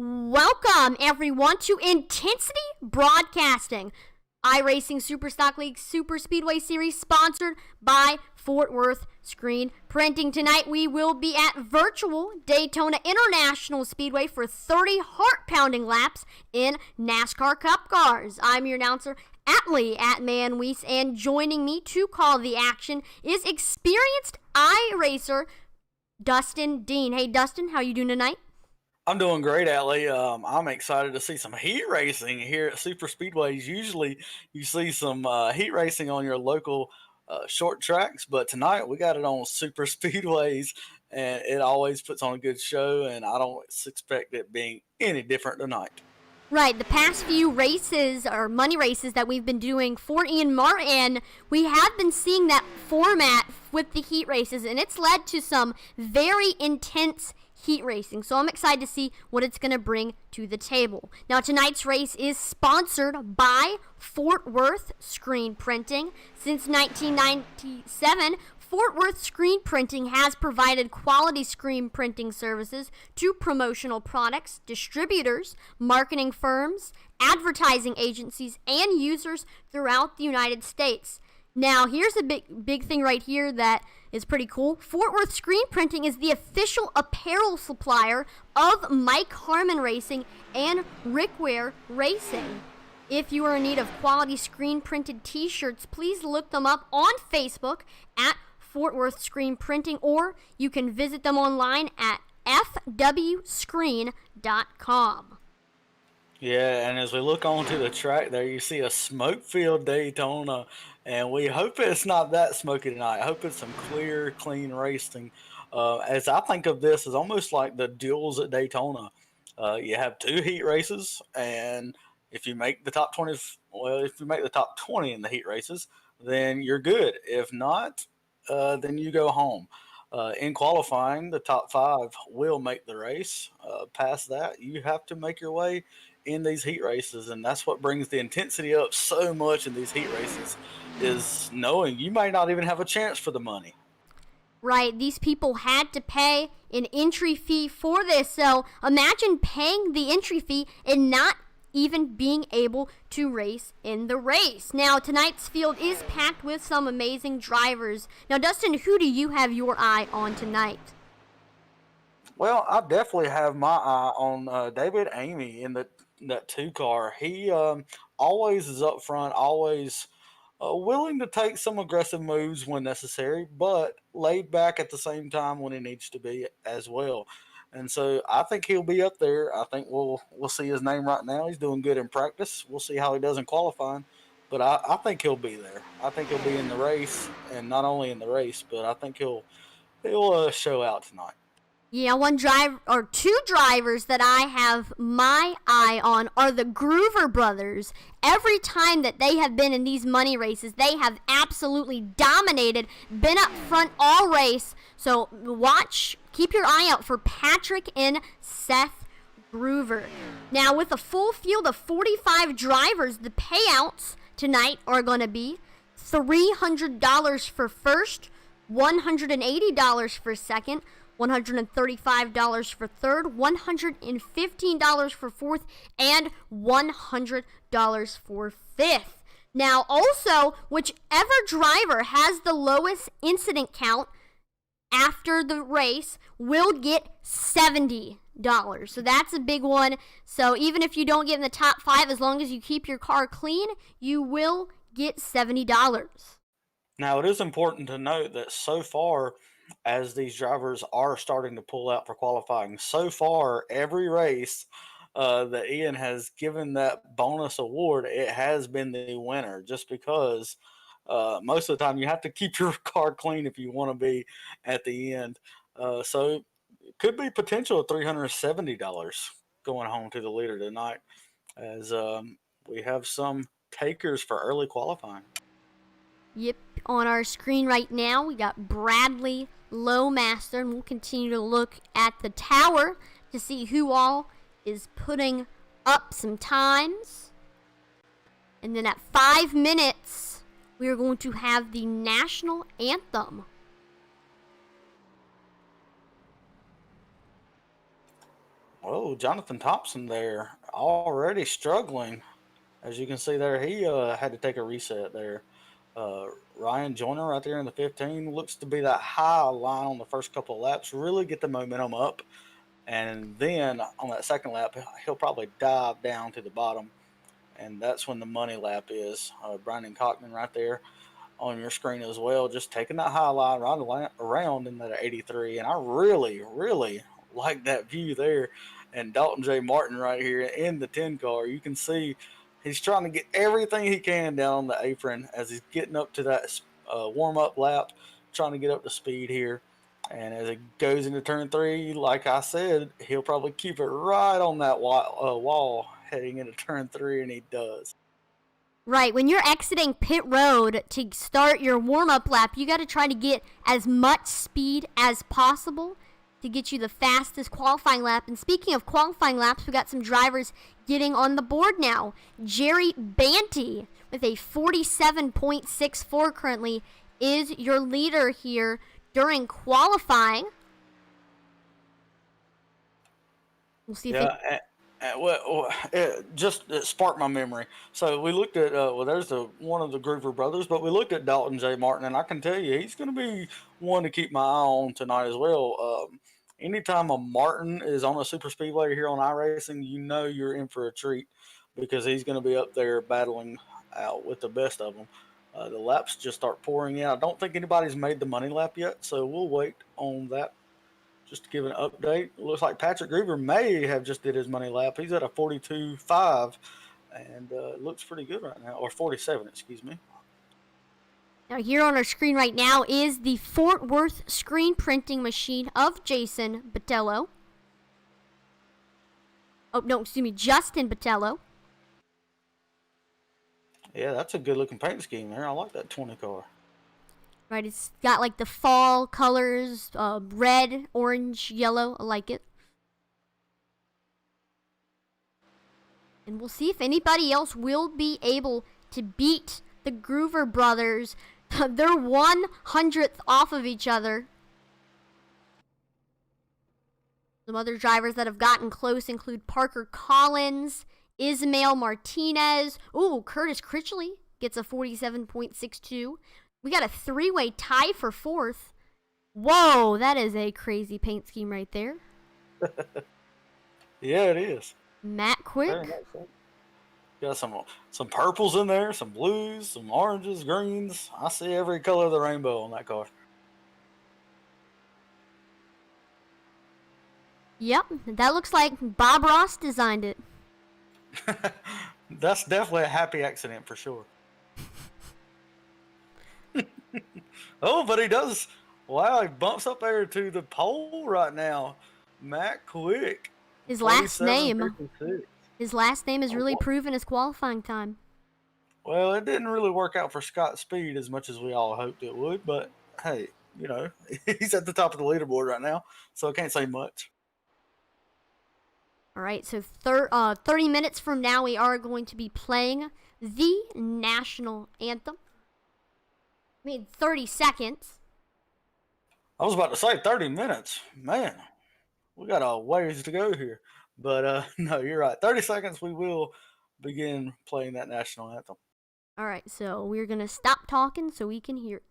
Welcome, everyone, to Intensity Broadcasting, iRacing Superstock League Superspeedway Series, sponsored by Fort Worth Screen Printing. Tonight, we will be at virtual Daytona International Speedway for 30 heart-pounding laps in NASCAR Cup cars. I'm your announcer, Atlee @ManWeese, and joining me to call the action is experienced iRacer Dustin Dean. Hey, Dustin, how you doing tonight? I'm doing great, Atlee. I'm excited to see some heat racing here at Super Speedways. Usually, you see some heat racing on your local short tracks, but tonight we got it on Super Speedways, and it always puts on a good show. And I don't expect it being any different tonight. Right, the past few races, or money races that we've been doing for Ian Martin, we have been seeing that format with the heat races, and it's led to some very intense heat racing. So I'm excited to see what it's going to bring to the table. Now, tonight's race is sponsored by Fort Worth Screen Printing. Since 1997, Fort Worth Screen Printing has provided quality screen printing services to promotional products, distributors, marketing firms, advertising agencies, and users throughout the United States. Now, here's a big thing right here that is pretty cool. Fort Worth Screen Printing is the official apparel supplier of Mike Harmon Racing and Rickware Racing. If you are in need of quality screen printed t-shirts, please look them up on Facebook at Fort Worth Screen Printing, or you can visit them online at fwscreen.com. Yeah, and as we look onto the track there, you see a smoke-filled Daytona, and we hope it's not that smoky tonight. I hope it's some clear, clean racing. As I think of this as almost like the duels at Daytona. You have two heat races, and if you make the top 20, if you make the top 20 in the heat races, then you're good. If not, then you go home. In qualifying, the top 5 will make the race. Past that, you have to make your way in these heat races, and that's what brings the intensity up so much in these heat races, is knowing you might not even have a chance for the money. Right, these people had to pay an entry fee for this, so imagine paying the entry fee and not even being able to race in the race. Now, tonight's field is packed with some amazing drivers. Now, Dustin, who do you have your eye on tonight? Well, I definitely have my eye on David Amy in that 2 car. He always is up front, always willing to take some aggressive moves when necessary, but laid back at the same time when he needs to be as well. And so I think he'll be up there. I think we'll see his name right now. He's doing good in practice. We'll see how he does in qualifying, but I think he'll be there. I think he'll be in the race, and not only in the race, but I think he'll show out tonight. Yeah, two drivers that I have my eye on are the Groover brothers. Every time that they have been in these money races, they have absolutely dominated, been up front all race. So keep your eye out for Patrick and Seth Groover. Now, with a full field of 45 drivers, the payouts tonight are going to be $300 for first, $180 for second, $135 for third, $115 for fourth, and $100 for fifth. Now, also, whichever driver has the lowest incident count after the race will get $70. So that's a big one. So even if you don't get in the top 5, as long as you keep your car clean, you will get $70. Now, it is important to note that so far, as these drivers are starting to pull out for qualifying, so far every race that Ian has given that bonus award, it has been the winner, just because most of the time you have to keep your car clean if you want to be at the end. So it could be potential of $370 going home to the leader tonight, as we have some takers for early qualifying. Yep, on our screen right now, we got Bradley Lowmaster, and we'll continue to look at the tower to see who all is putting up some times. And then at 5 minutes, we are going to have the national anthem. Oh, Jonathan Thompson there, already struggling. As you can see there, he had to take a reset there. Uh, Ryan Joyner right there in the 15 looks to be that high line on the first couple of laps, really get the momentum up. And then on that second lap, he'll probably dive down to the bottom. And that's when the money lap is. Brandon Cockman right there on your screen as well, just taking that high line right around in that 83. And I really, really like that view there. And Dalton J. Martin right here in the 10 car, you can see he's trying to get everything he can down on the apron as he's getting up to that warm up lap, trying to get up to speed here. And as it goes into turn 3, like I said, he'll probably keep it right on that wall heading into turn 3, and he does. Right, when you're exiting pit road to start your warm-up lap, you got to try to get as much speed as possible to get you the fastest qualifying lap. And speaking of qualifying laps, we got some drivers getting on the board now. Jerry Banty with a 47.64 currently is your leader here during qualifying. We'll see if it just sparked my memory. So we looked at there's one of the Groover brothers, but we looked at Dalton J. Martin, and I can tell you he's going to be one to keep my eye on tonight as well. Anytime a Martin is on a super speedway here on iRacing, you know you're in for a treat because he's going to be up there battling out with the best of them. The laps just start pouring in. I don't think anybody's made the money lap yet, so we'll wait on that. Just to give an update, it looks like Patrick Groover may have just did his money lap. He's at a 42.5, and it looks pretty good right now, or 47, excuse me. Now here on our screen right now is the Fort Worth screen printing machine of Jason Botello. Oh, no, excuse me, Justin Botello. Yeah, that's a good looking paint scheme there. I like that 20 car. Right, it's got like the fall colors, red, orange, yellow. I like it. And we'll see if anybody else will be able to beat the Groover brothers. They're 100th off of each other. Some other drivers that have gotten close include Parker Collins, Ismael Martinez. Ooh, Curtis Critchley gets a 47.62. We got a three-way tie for fourth. Whoa, that is a crazy paint scheme right there. Yeah, it is. Matt Quick. Got some purples in there, some blues, some oranges, greens. I see every color of the rainbow on that car. Yep, that looks like Bob Ross designed it. That's definitely a happy accident for sure. Oh, but he does. Wow, he bumps up there to the pole right now. Matt Quick. His last name is really proven his qualifying time. Well, it didn't really work out for Scott Speed as much as we all hoped it would, but hey, he's at the top of the leaderboard right now, so I can't say much. All right, so 30 minutes from now, we are going to be playing the national anthem. 30 seconds. I was about to say 30 minutes. Man, we got a ways to go here. But no, you're right. 30 seconds, we will begin playing that national anthem. All right, so we're going to stop talking so we can hear it.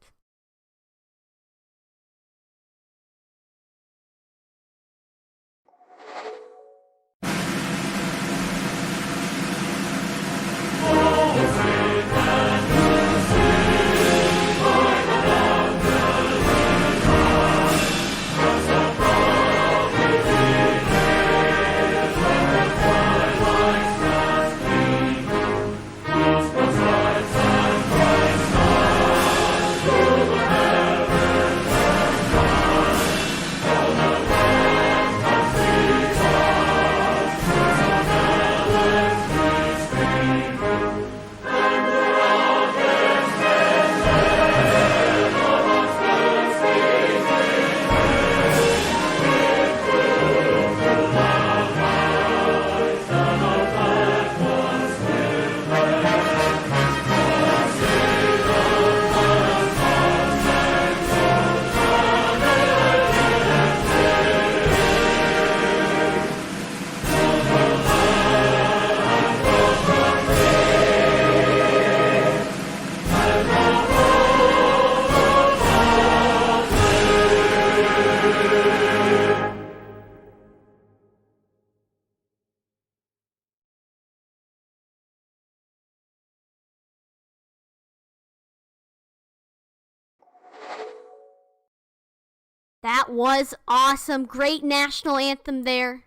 That was awesome. Great national anthem there.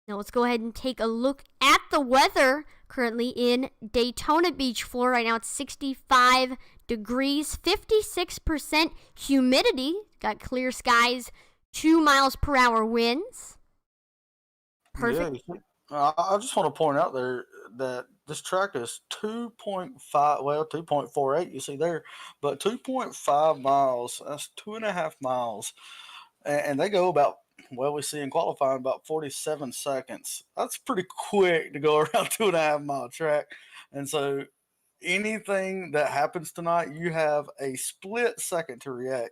Now let's go ahead and take a look at the weather currently in Daytona Beach, Florida. Right now it's 65 degrees, 56% humidity. Got clear skies, 2 miles per hour winds. Perfect. Yeah, I just want to point out there that this track is 2.5, well, 2.48, you see there, but 2.5 miles, that's 2.5 miles. And they go about, well, we see in qualifying about 47 seconds. That's pretty quick to go around 2.5 mile track. And so anything that happens tonight, you have a split second to react.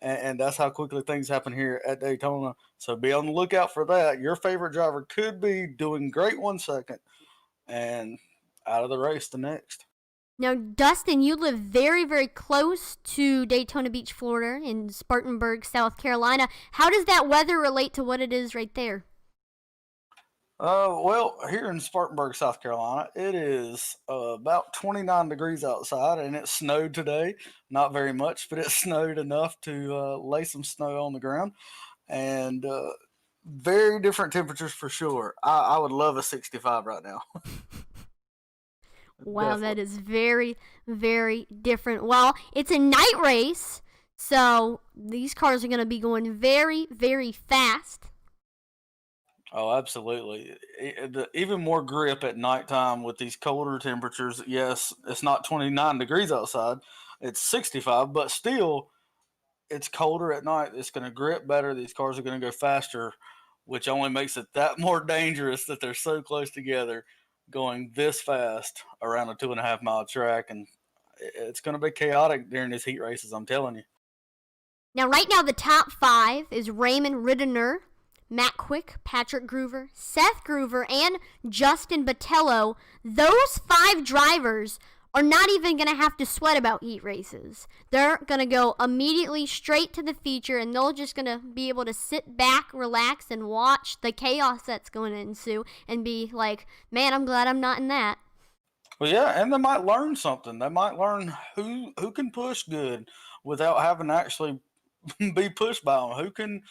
And that's how quickly things happen here at Daytona. So be on the lookout for that. Your favorite driver could be doing great 1 second and out of the race the next. Now, Dustin, you live very, very close to Daytona Beach, Florida, in Spartanburg, South Carolina. How does that weather relate to what it is right there? Well, here in Spartanburg, South Carolina, it is about 29 degrees outside, and it snowed today. Not very much, but it snowed enough to lay some snow on the ground. And very different temperatures for sure. I would love a 65 right now. Wow, Definitely. that is very, very different. Well, it's a night race, so these cars are going to be going very, very fast. Oh, absolutely. Even more grip at nighttime with these colder temperatures. Yes, it's not 29 degrees outside, it's 65, but still, it's colder at night. It's going to grip better. These cars are going to go faster, which only makes it that more dangerous that they're so close together going this fast around a 2.5 mile track. And it's going to be chaotic during these heat races, I'm telling you. Now, right now, the top 5 is Raymond Riddener, Matt Quick, Patrick Groover, Seth Groover, and Justin Botello. Those 5 drivers are not even going to have to sweat about heat races. They're going to go immediately straight to the feature, and they're just going to be able to sit back, relax, and watch the chaos that's going to ensue and be like, man, I'm glad I'm not in that. Well, yeah, and they might learn something. They might learn who can push good without having to actually be pushed by them.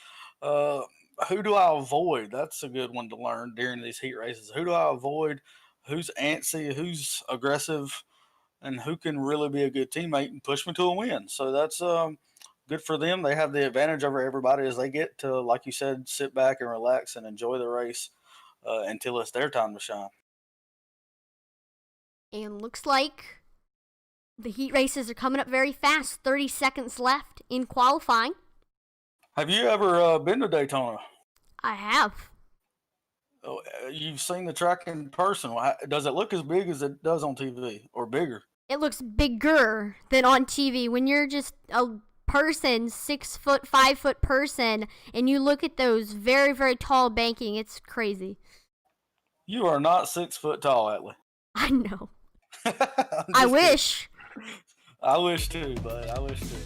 Uh, who do I avoid? That's a good one to learn during these heat races. Who do I avoid? Who's antsy? Who's aggressive? And who can really be a good teammate and push me to a win? So that's good for them. They have the advantage over everybody as they get to, like you said, sit back and relax and enjoy the race until it's their time to shine. And looks like the heat races are coming up very fast. 30 seconds left in qualifying. Have you ever been to Daytona? I have. Oh, you've seen the track in person. Does it look as big as it does on TV or bigger? It looks bigger than on TV. When you're just a person, 6 foot, 5 foot person, and you look at those very, very tall banking, it's crazy. You are not 6 foot tall, Atlee. I know. I wish. I wish too, bud. I wish too.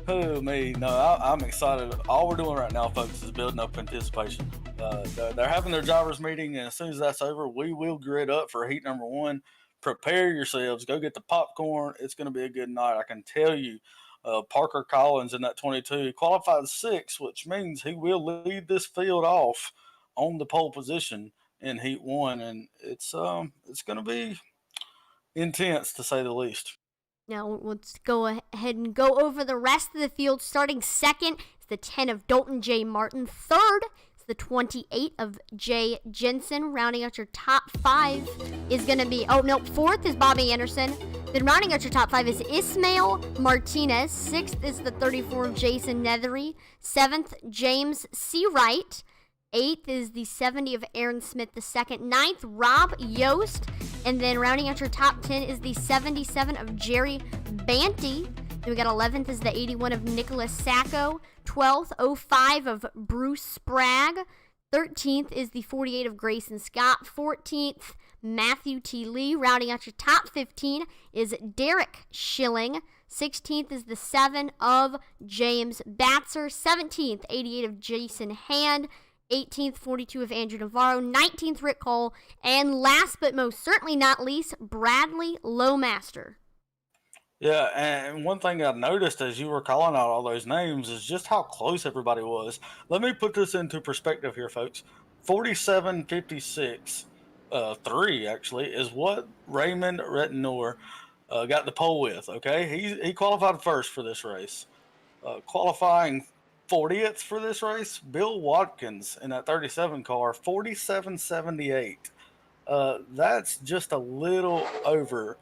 Oh, me. No, I'm excited. All we're doing right now, folks, is building up anticipation. They're having their drivers meeting, and as soon as that's over, we will grid up for heat number 1. Prepare yourselves. Go get the popcorn. It's going to be a good night. I can tell you. Parker Collins in that 22 qualified 6th, which means he will lead this field off on the pole position in heat 1, and it's going to be intense to say the least. Now let's go ahead and go over the rest of the field. Starting second is the 10 of Dalton J. Martin. Third is the 28 of Jay Jensen. Rounding out your top 5 is going to be, fourth is Bobby Anderson. Then rounding out your top 5 is Ismael Martinez. 6th is the 34 of Jason Nethery. 7th, James C. Wright. 8th is the 70 of Aaron Smith II. 9th, Rob Yost. And then rounding out your top 10 is the 77 of Jerry Banty. Then we got 11th is the 81 of Nicholas Sacco. 12th, 05 of Bruce Spragg. 13th is the 48 of Grayson Scott. 14th, Matthew T. Lee. Rounding out your top 15 is Derek Schilling. 16th is the 7 of James Batzer. 17th, 88 of Jason Hand. 18th, 42 of Andrew Navarro. 19th, Rick Cole. And last but most certainly not least, Bradley Lowmaster. Yeah, and one thing I noticed as you were calling out all those names is just how close everybody was. Let me put this into perspective here, folks. 47.56, 3 actually, is what Raymond Retinor got the pole with. Okay, he qualified first for this race. Qualifying 40th for this race, Bill Watkins in that 37 car, 47.78. That's just a little over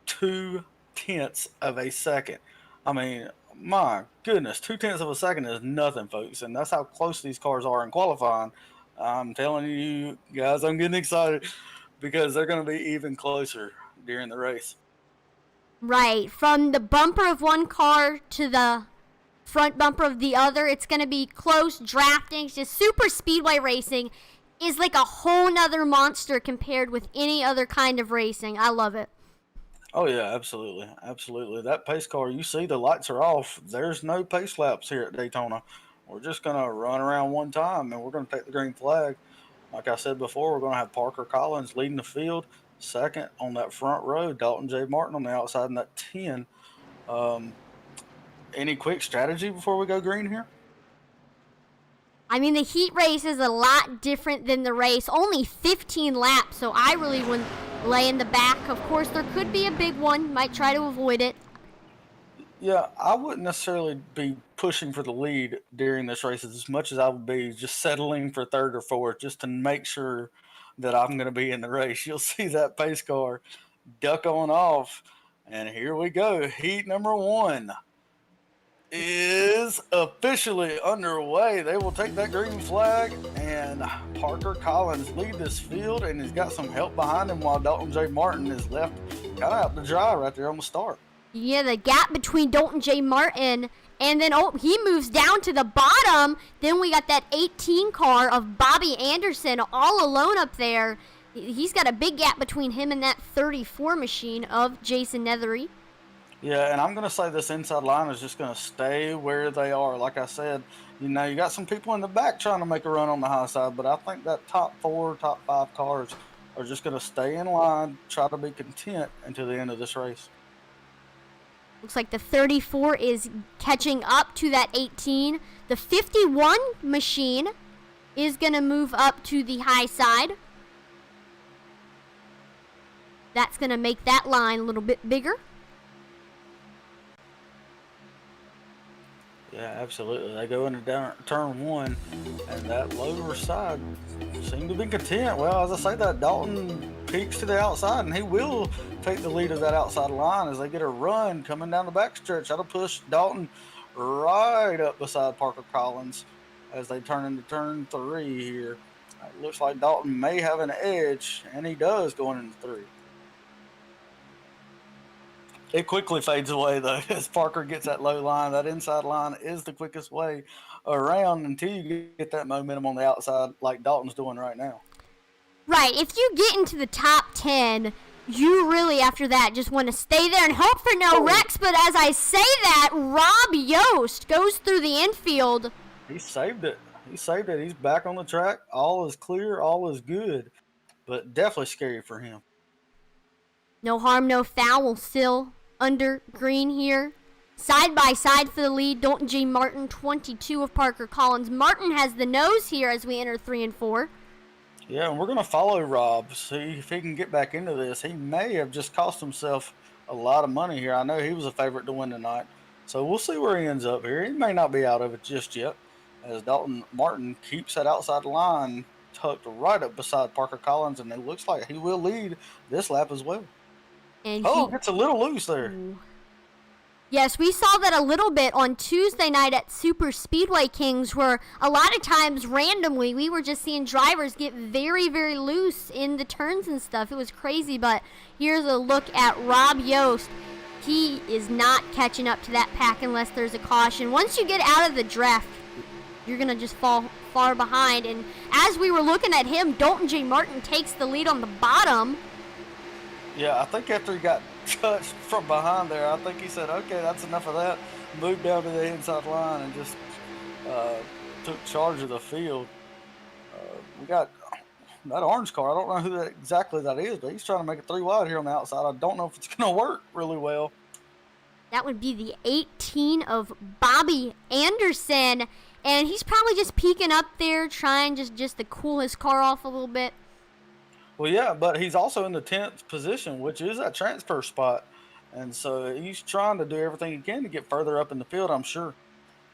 2 tenths of a second. I mean, my goodness, 2 tenths of a second is nothing, folks, and that's how close these cars are in qualifying. I'm telling you guys, I'm getting excited because they're going to be even closer during the race. Right, from the bumper of one car to the front bumper of the other, it's going to be close drafting. It's just super speedway racing is like a whole nother monster compared with any other kind of racing. I love it. Oh yeah, absolutely, absolutely. That pace car, you see the lights are off. There's no pace laps here at Daytona. We're just gonna run around one time, and we're gonna take the green flag. Like I said before, we're gonna have Parker Collins leading the field. Second on that front row, Dalton J. Martin on the outside in that 10. Um, any quick strategy before we go green here? I mean, the heat race is a lot different than the race. Only 15 laps, so I really wouldn't lay in the back. Of course, there could be a big one. Might try to avoid it. Yeah, I wouldn't necessarily be pushing for the lead during this race as much as I would be just settling for third or fourth just to make sure that I'm going to be in the race. You'll see that pace car duck on off. And here we go. Heat number one is officially underway. They will take that green flag, and Parker Collins lead this field, and he's got some help behind him while Dalton J. Martin is left kind of out to dry right there on the start. Yeah, the gap between Dalton J. Martin and then, he moves down to the bottom. Then we got that 18 car of Bobby Anderson all alone up there. He's got a big gap between him and that 34 machine of Jason Nethery. Yeah, and I'm going to say this inside line is just going to stay where they are. Like I said, you got some people in the back trying to make a run on the high side, but I think that top four, top five cars are just going to stay in line, try to be content until the end of this race. Looks like the 34 is catching up to that 18. The 51 machine is going to move up to the high side. That's going to make that line a little bit bigger. Yeah, absolutely. They go into turn one, and that lower side seemed to be content. Well, as I say that, Dalton peeks to the outside, and he will take the lead of that outside line as they get a run coming down the backstretch. That'll push Dalton right up beside Parker Collins as they turn into turn three here. It looks like Dalton may have an edge, and he does going into three. It quickly fades away, though, as Parker gets that low line. That inside line is the quickest way around until you get that momentum on the outside like Dalton's doing right now. Right, if you get into the top 10, you really, after that, just want to stay there and hope for no wrecks. But as I say that, Rob Yost goes through the infield. He saved it. He saved it. He's back on the track. All is clear. All is good. But definitely scary for him. No harm, no foul. Still under green here. Side by side for the lead, Dalton J. Martin, 22 of Parker Collins. Martin has the nose here as we enter 3 and 4. Yeah, and we're going to follow Rob, see if he can get back into this. He may have just cost himself a lot of money here. I know he was a favorite to win tonight. So we'll see where he ends up here. He may not be out of it just yet, as Dalton Martin keeps that outside line tucked right up beside Parker Collins, and it looks like he will lead this lap as well. And It's a little loose there. Yes, we saw that a little bit on Tuesday night at Superspeedway Kings, where a lot of times randomly we were just seeing drivers get very, very loose in the turns and stuff. It was crazy, but here's a look at Rob Yost. He is not catching up to that pack unless there's a caution. Once you get out of the draft, you're going to just fall far behind. And as we were looking at him, Dalton J. Martin takes the lead on the bottom. Yeah, I think after he got touched from behind there, I think he said, okay, that's enough of that. Moved down to the inside line and just took charge of the field. We got that orange car. I don't know who exactly that is, but he's trying to make it 3 wide here on the outside. I don't know if it's going to work really well. That would be the 18 of Bobby Anderson. And he's probably just peeking up there, trying just to cool his car off a little bit. Well, yeah, but he's also in the 10th position, which is that transfer spot. And so he's trying to do everything he can to get further up in the field, I'm sure.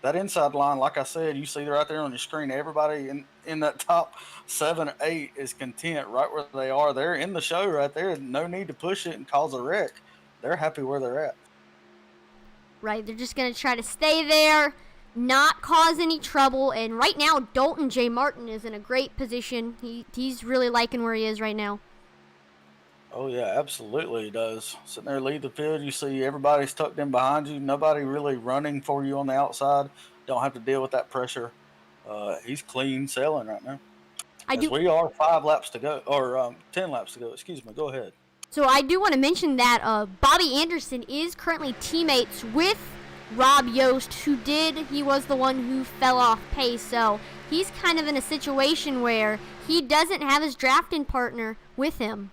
That inside line, like I said, you see right there on your screen, everybody in that top 7 or 8 is content right where they are. They're in the show right there. No need to push it and cause a wreck. They're happy where they're at. Right, they're just going to try to stay there, not cause any trouble. And right now, Dalton J. Martin is in a great position. He's really liking where he is right now. Oh, yeah, absolutely he does. Sitting there lead the field, you see everybody's tucked in behind you. Nobody really running for you on the outside. Don't have to deal with that pressure. He's clean sailing right now. We are 5 laps to go, or 10 laps to go. Excuse me. Go ahead. So I do want to mention that Bobby Anderson is currently teammates with Rob Yost, he was the one who fell off pace. So he's kind of in a situation where he doesn't have his drafting partner with him.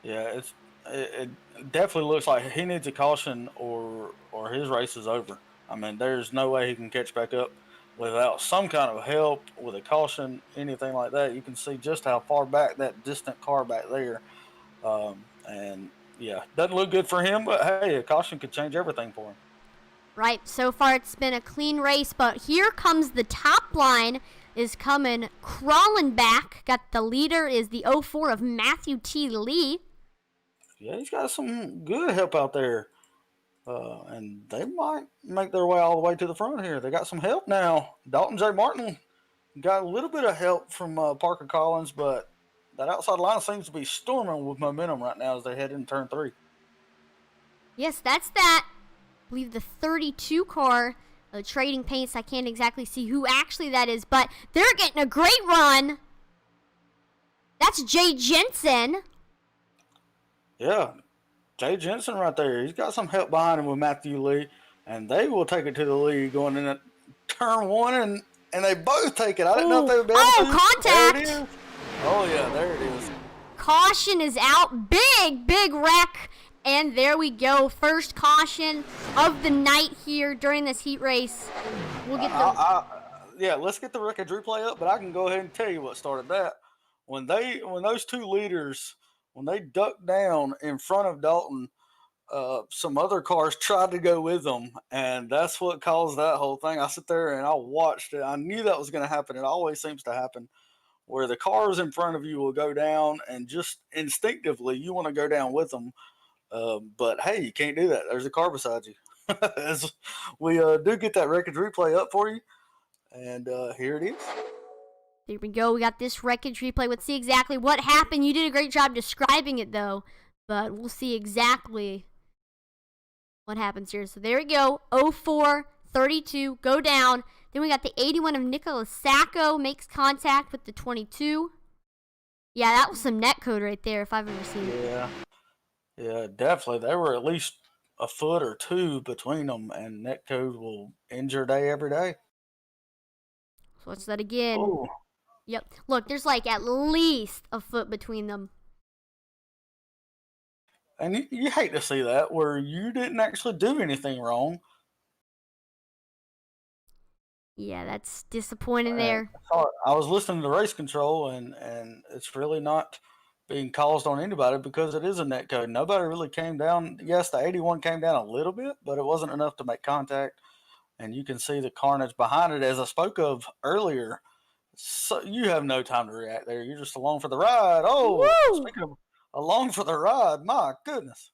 Yeah, it definitely looks like he needs a caution or his race is over. I mean, there's no way he can catch back up without some kind of help, with a caution, anything like that. You can see just how far back that distant car back there. And yeah, doesn't look good for him, but hey, a caution could change everything for him. Right, so far it's been a clean race, but here comes the top line is coming crawling back. Got the leader is the 04 of Matthew T. Lee. Yeah, he's got some good help out there. And they might make their way all the way to the front here. They got some help now. Dalton J. Martin got a little bit of help from Parker Collins, but that outside line seems to be storming with momentum right now as they head into turn 3. Yes, that's that. I believe the 32 car, Trading Paints. I can't exactly see who actually that is, but they're getting a great run. That's Jay Jensen. Yeah, Jay Jensen right there. He's got some help behind him with Matthew Lee, and they will take it to the lead going in at turn 1, and they both take it. I didn't know if they would be able to. Contact! There it is. Oh, yeah, there it is. Caution is out. Big wreck. And there we go. First caution of the night here during this heat race. We'll get yeah, let's get the wreckage replay up, but I can go ahead and tell you what started that. When those two leaders, when they ducked down in front of Dalton, some other cars tried to go with them, and that's what caused that whole thing. I sit there and I watched it. I knew that was going to happen. It always seems to happen where the cars in front of you will go down, and just instinctively you want to go down with them. But hey, you can't do that. There's a car beside you. As we do get that wreckage replay up for you, and here it is. There we go. We got this wreckage replay. Let's see exactly what happened. You did a great job describing it, though, but we'll see exactly what happens here. So there we go. 04, 32, go down. Then we got the 81 of Nicholas Sacco makes contact with the 22. Yeah, that was some net code right there, if I've ever seen it. Yeah, definitely. There were at least a foot or two between them, and netcode will end your day every day. So let's do that again. Oh. Yep. Look, there's like at least a foot between them. And you hate to see that, where you didn't actually do anything wrong. Yeah, that's disappointing there. I was listening to race control, and it's really not being caused on anybody because it is a net code. Nobody really came down. Yes, the 81 came down a little bit, but it wasn't enough to make contact. And you can see the carnage behind it, as I spoke of earlier. So you have no time to react there. You're just along for the ride. Oh, woo! Speaking of along for the ride, my goodness.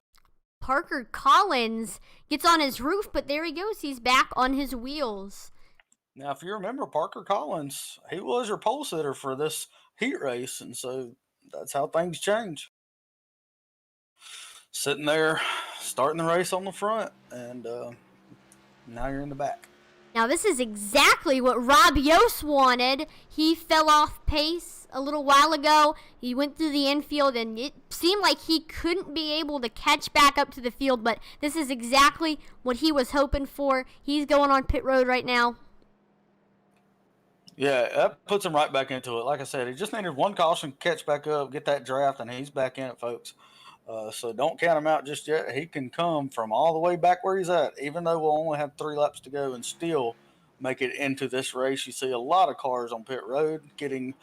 Parker Collins gets on his roof, but there he goes. He's back on his wheels. Now, if you remember, Parker Collins, he was your pole sitter for this heat race, and so that's how things change. Sitting there, starting the race on the front, and now you're in the back. Now, this is exactly what Rob Yost wanted. He fell off pace a little while ago. He went through the infield, and it seemed like he couldn't be able to catch back up to the field, but this is exactly what he was hoping for. He's going on pit road right now. Yeah, that puts him right back into it. Like I said, he just needed one caution, catch back up, get that draft, and he's back in it, folks. So don't count him out just yet. He can come from all the way back where he's at, even though we'll only have 3 laps to go and still make it into this race. You see a lot of cars on pit road getting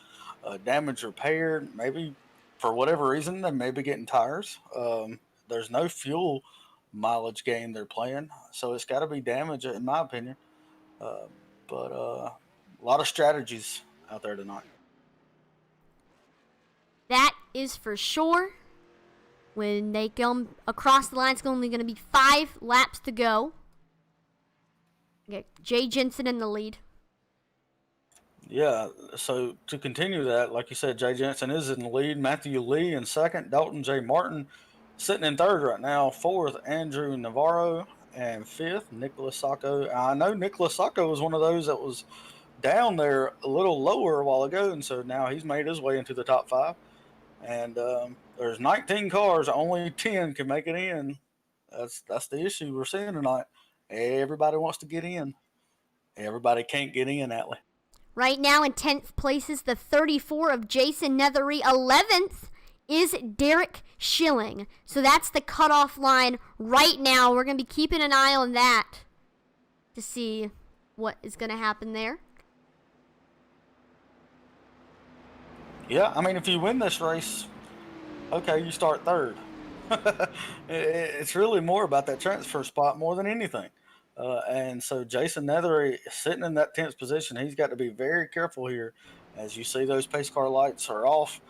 damage repaired. Maybe for whatever reason, they may be getting tires. There's no fuel mileage game they're playing, so it's got to be damage, in my opinion. Uh, but a lot of strategies out there tonight. That is for sure. When they come across the line, it's only going to be 5 laps to go. Get Jay Jensen in the lead. Yeah, so to continue that, like you said, Jay Jensen is in the lead. Matthew Lee in second. Dalton J. Martin sitting in third right now. Fourth, Andrew Navarro. And fifth, Nicholas Sacco. I know Nicholas Sacco was one of those that was down there a little lower a while ago, and so now he's made his way into the top 5. And there's 19 cars, only 10 can make it in. That's the issue we're seeing tonight. Everybody wants to get in. Everybody can't get in, Atlee. Right now in 10th place is the 34 of Jason Nethery. 11th is Derek Schilling. So that's the cutoff line right now. We're going to be keeping an eye on that to see what is going to happen there. Yeah, I mean, if you win this race, okay, you start third. It's really more about that transfer spot more than anything. And so Jason Nethery sitting in that 10th position, he's got to be very careful here. As you see, those pace car lights are off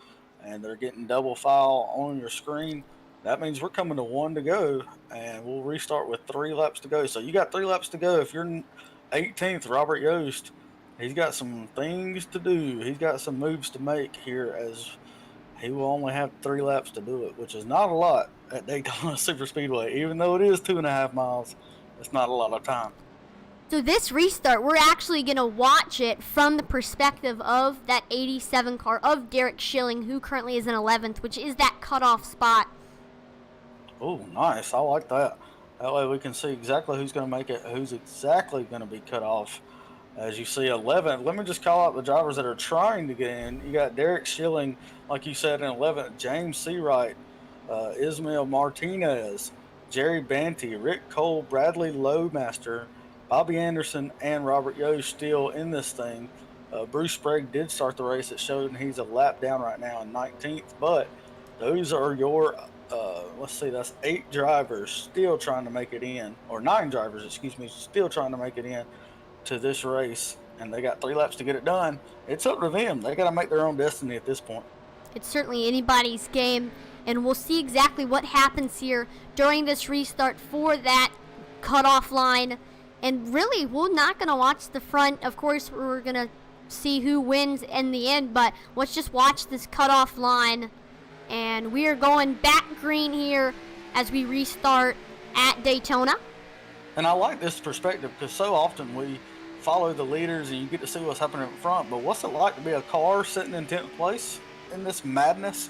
and they're getting double file on your screen. That means we're coming to 1 to go, and we'll restart with 3 laps to go. So you got 3 laps to go. If you're 18th, Robert Yost, he's got some things to do. He's got some moves to make here, as he will only have 3 laps to do it, which is not a lot at Daytona Superspeedway. Even though it is 2.5 miles, it's not a lot of time. So this restart, we're actually going to watch it from the perspective of that 87 car of Derek Schilling, who currently is in 11th, which is that cutoff spot. Oh, nice. I like that. That way we can see exactly who's going to make it, who's exactly going to be cut off. As you see, 11th. Let me just call out the drivers that are trying to get in. You got Derek Schilling, like you said, in 11th. James Seawright, Ismael Martinez, Jerry Banty, Rick Cole, Bradley Lowmaster, Bobby Anderson, and Robert Yost still in this thing. Bruce Sprague did start the race. It showed he's a lap down right now in 19th. But those are your, let's see, that's 8 drivers still trying to make it in. Or 9 drivers, excuse me, still trying to make it in to this race. And they got 3 laps to get it done. It's up to them. They got to make their own destiny at this point. It's certainly anybody's game. And we'll see exactly what happens here during this restart for that cutoff line. And really, we're not going to watch the front. Of course, we're going to see who wins in the end. But let's just watch this cutoff line. And we are going back green here as we restart at Daytona. And I like this perspective because so often we follow the leaders and you get to see what's happening in front. But what's it like to be a car sitting in 10th place in this madness?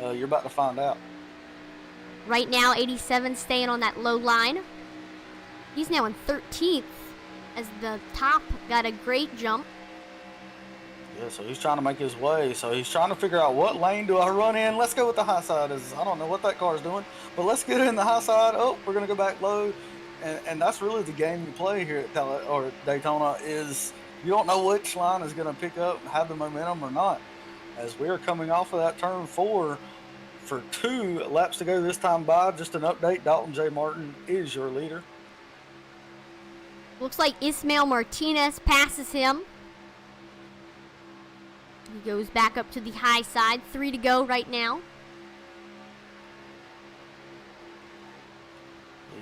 You're about to find out. Right now, 87 staying on that low line. He's now in 13th as the top got a great jump. Yeah, so he's trying to make his way. So he's trying to figure out what lane do I run in. Let's go with the high side. I don't know what that car is doing, but let's get in the high side. Oh, we're going to go back low. And that's really the game you play here at Daytona is you don't know which line is going to pick up and have the momentum or not. As we are coming off of that turn 4 for 2 laps to go this time by. Just an update, Dalton J. Martin is your leader. Looks like Ismael Martinez passes him. He goes back up to the high side. 3 to go right now.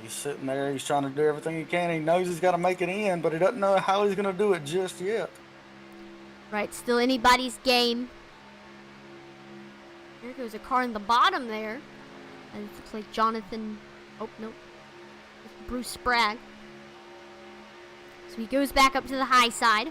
He's sitting there. He's trying to do everything he can. He knows he's got to make it in, but he doesn't know how he's going to do it just yet. Right, still anybody's game. There goes a car in the bottom there. And it looks like Jonathan. Oh, nope. It's Bruce Sprague. So he goes back up to the high side.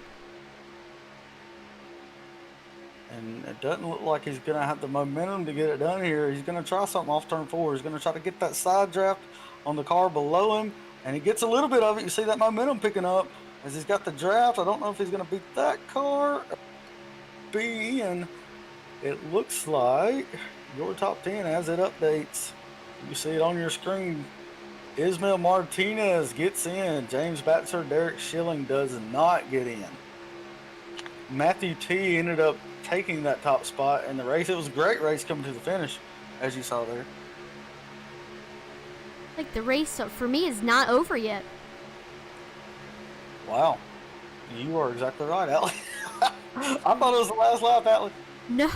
And it doesn't look like he's going to have the momentum to get it done here. He's going to try something off turn 4. He's going to try to get that side draft on the car below him. And he gets a little bit of it. You see that momentum picking up as he's got the draft. I don't know if he's going to beat that car. Be in. It looks like your top 10 as it updates You see it on your screen. Ismael Martinez gets in. James Batzer, Derek Schilling does not get in. Matthew T ended up taking that top spot in the race. It was a great race coming to the finish, as you saw there. Like the race for me is not over yet. Wow. You are exactly right, Allie. I thought it was the last lap, Allie. No.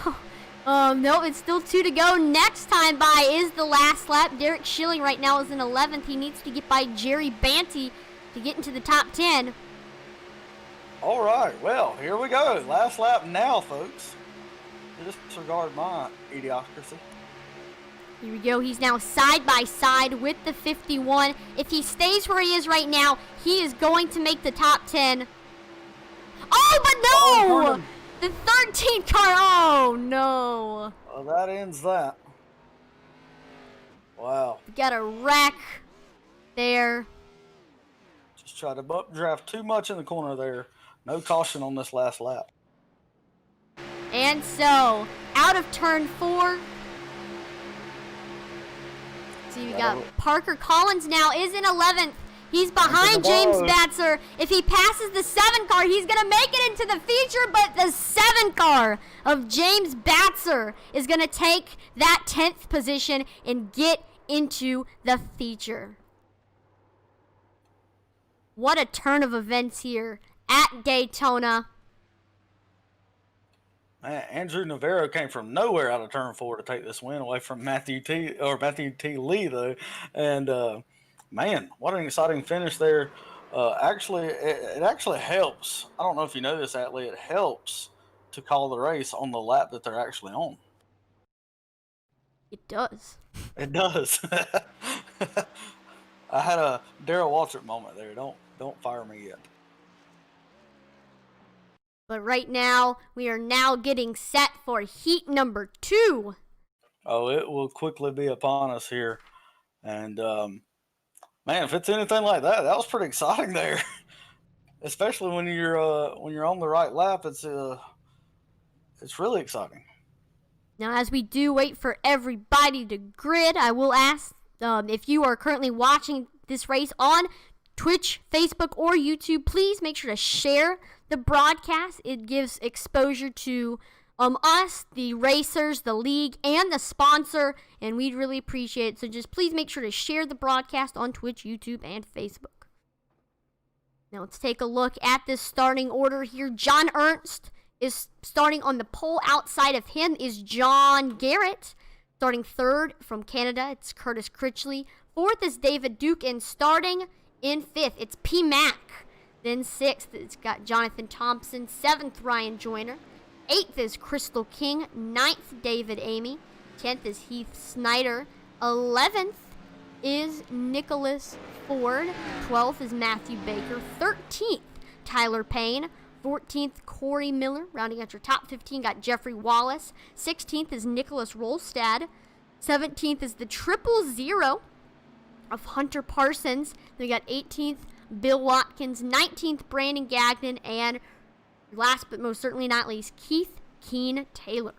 No, it's still 2 to go. Next time by is the last lap. Derek Schilling right now is in 11th. He needs to get by Jerry Banty to get into the top 10. All right, well, here we go. Last lap now, folks. Disregard my idiocracy. Here we go. He's now side by side with the 51. If he stays where he is right now, he is going to make the top 10. Oh, but no! The 13th car. Oh, no. Well, that ends that. Wow. We got a wreck there. Just tried to buck draft too much in the corner there. No caution on this last lap. And so, out of turn 4. See, we got Parker Collins now is in 11th. He's behind James Batzer. If he passes the 7 car, he's going to make it into the feature, but the 7 car of James Batzer is going to take that 10th position and get into the feature. What a turn of events here at Daytona. Man, Andrew Navarro came from nowhere out of turn 4 to take this win away from Matthew T. Lee, though. And, man, what an exciting finish there. Actually, it actually helps. I don't know if you know this, Atlee. It helps to call the race on the lap that they're actually on. It does. It does. I had a Darrell Waltrip moment there. Don't fire me yet. But right now, we are now getting set for heat number 2. Oh, it will quickly be upon us here. And, man, if it's anything like that, that was pretty exciting there. Especially when you're on the right lap, it's really exciting. Now, as we do wait for everybody to grid, I will ask if you are currently watching this race on Twitch, Facebook, or YouTube, please make sure to share the broadcast. It gives exposure to us, the racers, the league, and the sponsor, and we'd really appreciate it. So just please make sure to share the broadcast on Twitch, YouTube, and Facebook. Now let's take a look at this starting order here. John Ernst is starting on the pole. Outside of him is John Garrett. Starting 3rd from Canada, it's Curtis Critchley. 4th is David Duke, and starting in 5th, it's P. Mac. Then 6th, it's got Jonathan Thompson. 7th, Ryan Joyner. 8th is Crystal King. 9th, David Amy. 10th is Heath Snyder. 11th is Nicholas Ford. 12th is Matthew Baker. 13th, Tyler Payne. 14th, Corey Miller. Rounding out your top 15, got Jeffrey Wallace. 16th is Nicholas Rolstad. 17th is the 000 of Hunter Parsons. Then we got 18th, Bill Watkins. 19th, Brandon Gagnon. And last but most certainly not least, Keith Keen Taylor.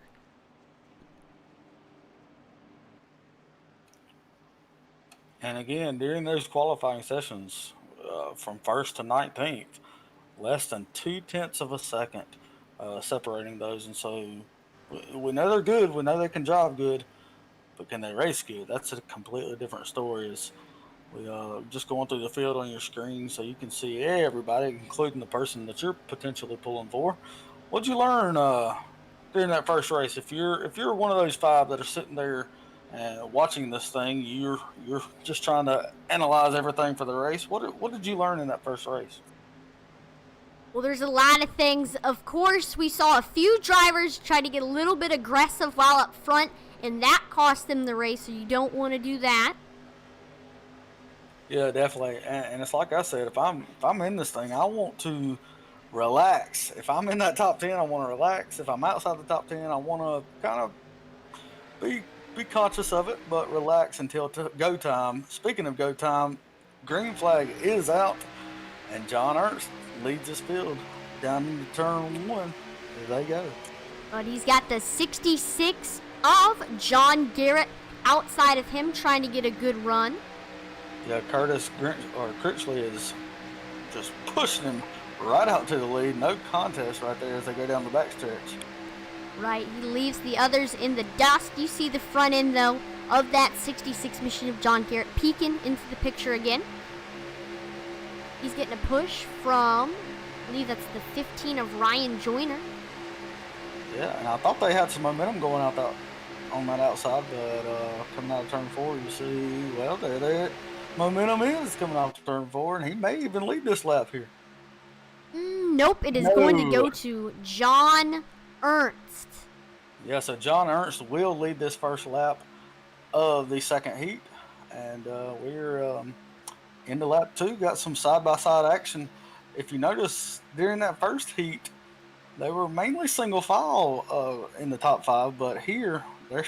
And again, during those qualifying sessions, from 1st to 19th, less than 0.2 of a second separating those. And so we know they're good. We know they can drive good. But can they race good? That's a completely different story. Is we just going through the field on your screen so you can see everybody, including the person that you're potentially pulling for. What'd you learn during that first race? If you're one of those 5 that are sitting there and watching this thing, you're just trying to analyze everything for the race. What did you learn in that first race? Well, there's a lot of things. Of course, we saw a few drivers try to get a little bit aggressive while up front, and that cost them the race, so you don't want to do that. Yeah, definitely. And it's like I said, if I'm in this thing, I want to relax. If I'm in that top 10, I want to relax. If I'm outside the top 10, I want to kind of be conscious of it, but relax until go time. Speaking of go time, green flag is out, and John Ernst leads this field down into turn 1. There they go. But he's got the 66 of John Garrett outside of him trying to get a good run. Yeah, Critchley is just pushing him right out to the lead. No contest right there as they go down the backstretch. Right, he leaves the others in the dust. You see the front end, though, of that 66 machine of John Garrett peeking into the picture again. He's getting a push from, I believe that's the 15 of Ryan Joyner. Yeah, and I thought they had some momentum going out that, on that outside, but coming out of turn 4, you see, well, there momentum is coming off turn 4, and he may even lead this lap here. Nope, it is going to go to John Ernst. Yeah, so John Ernst will lead this first lap of the second heat, and we're into lap 2. Got some side-by-side action. If you notice, during that first heat, they were mainly single file in the top 5, but here they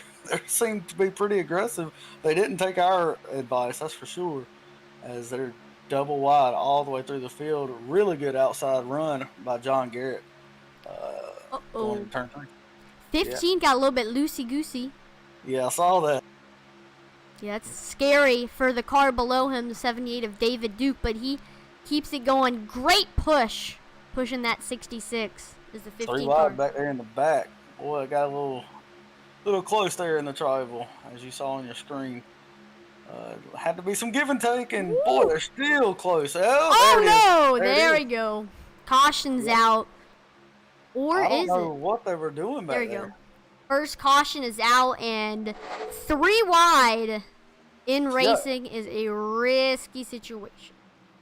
seemed to be pretty aggressive. They didn't take our advice, that's for sure, as they're double wide all the way through the field. Really good outside run by John Garrett. Going to turn 3. 15 got a little bit loosey-goosey. Yeah, I saw that. Yeah, it's scary for the car below him, the 78 of David Duke, but he keeps it going. Great pushing that 66 is the 15 3 car. wide back there in the back. Boy, it got a little close there in the tri-oval, as you saw on your screen. Had to be some give and take, and boy, they're still close. There we go. Caution's out. Or I don't is know it? what they were doing back there. There we go. First caution is out, and 3 wide in racing is a risky situation.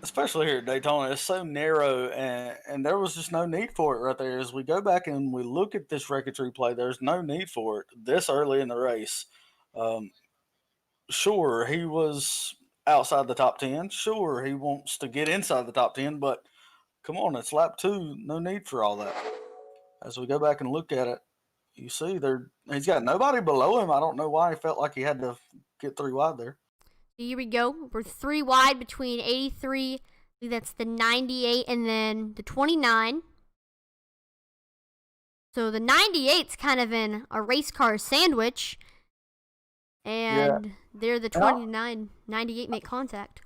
Especially here at Daytona, it's so narrow, and there was just no need for it right there. As we go back and we look at this wreckage replay, there's no need for it this early in the race. Sure, he was outside the top 10. Sure, he wants to get inside the top 10, but come on, it's lap 2. No need for all that. As we go back and look at it, you see he's got nobody below him. I don't know why he felt like he had to get 3 wide there. Here we go. We're 3 wide between 83, that's the 98, and then the 29. So the 98's kind of in a race car sandwich. And they're the 29, 98 make contact.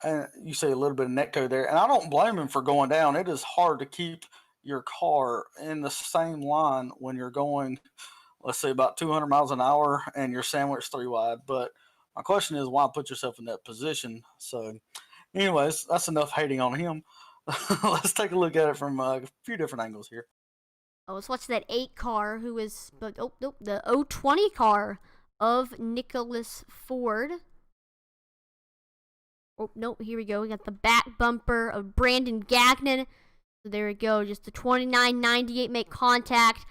And you see a little bit of netco there. And I don't blame him for going down. It is hard to keep your car in the same line when you're going, let's say, about 200 miles an hour and you're sandwiched 3 wide. But my question is, why put yourself in that position? So, anyways, that's enough hating on him. Let's take a look at it from a few different angles here. Oh, let's watch that 8 car who is, the 020 car of Nicholas Ford. Oh, no, here we go. We got the back bumper of Brandon Gagnon. So there we go. Just the 29.98 make contact.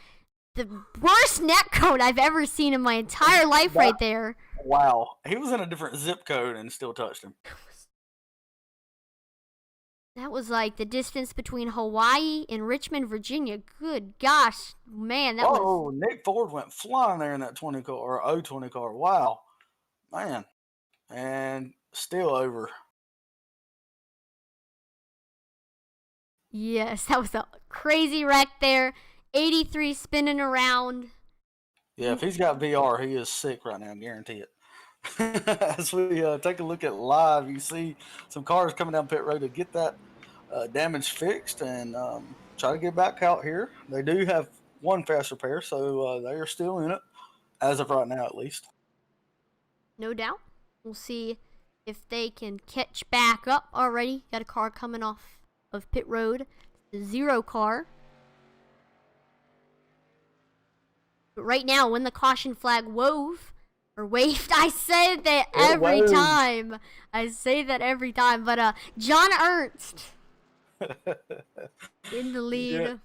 The worst net code I've ever seen in my entire life right there. Wow. He was in a different zip code and still touched him. That was like the distance between Hawaii and Richmond, Virginia. Good gosh, man, that was... Oh, Nick Ford went flying there in that 20 car, or 020 car. Wow. Man. And still over. Yes, that was a crazy wreck there. 83 spinning around. Yeah, if he's got VR, he is sick right now, I guarantee it. As we take a look at live, you see some cars coming down pit road to get that damage fixed and try to get back out here. They do have one fast repair, so they are still in it, as of right now at least. No doubt. We'll see if they can catch back up already. Got a car coming off of pit road, the 0 car. But right now, when the caution flag waved, I say that every time. I say that every time. But John Ernst in the lead.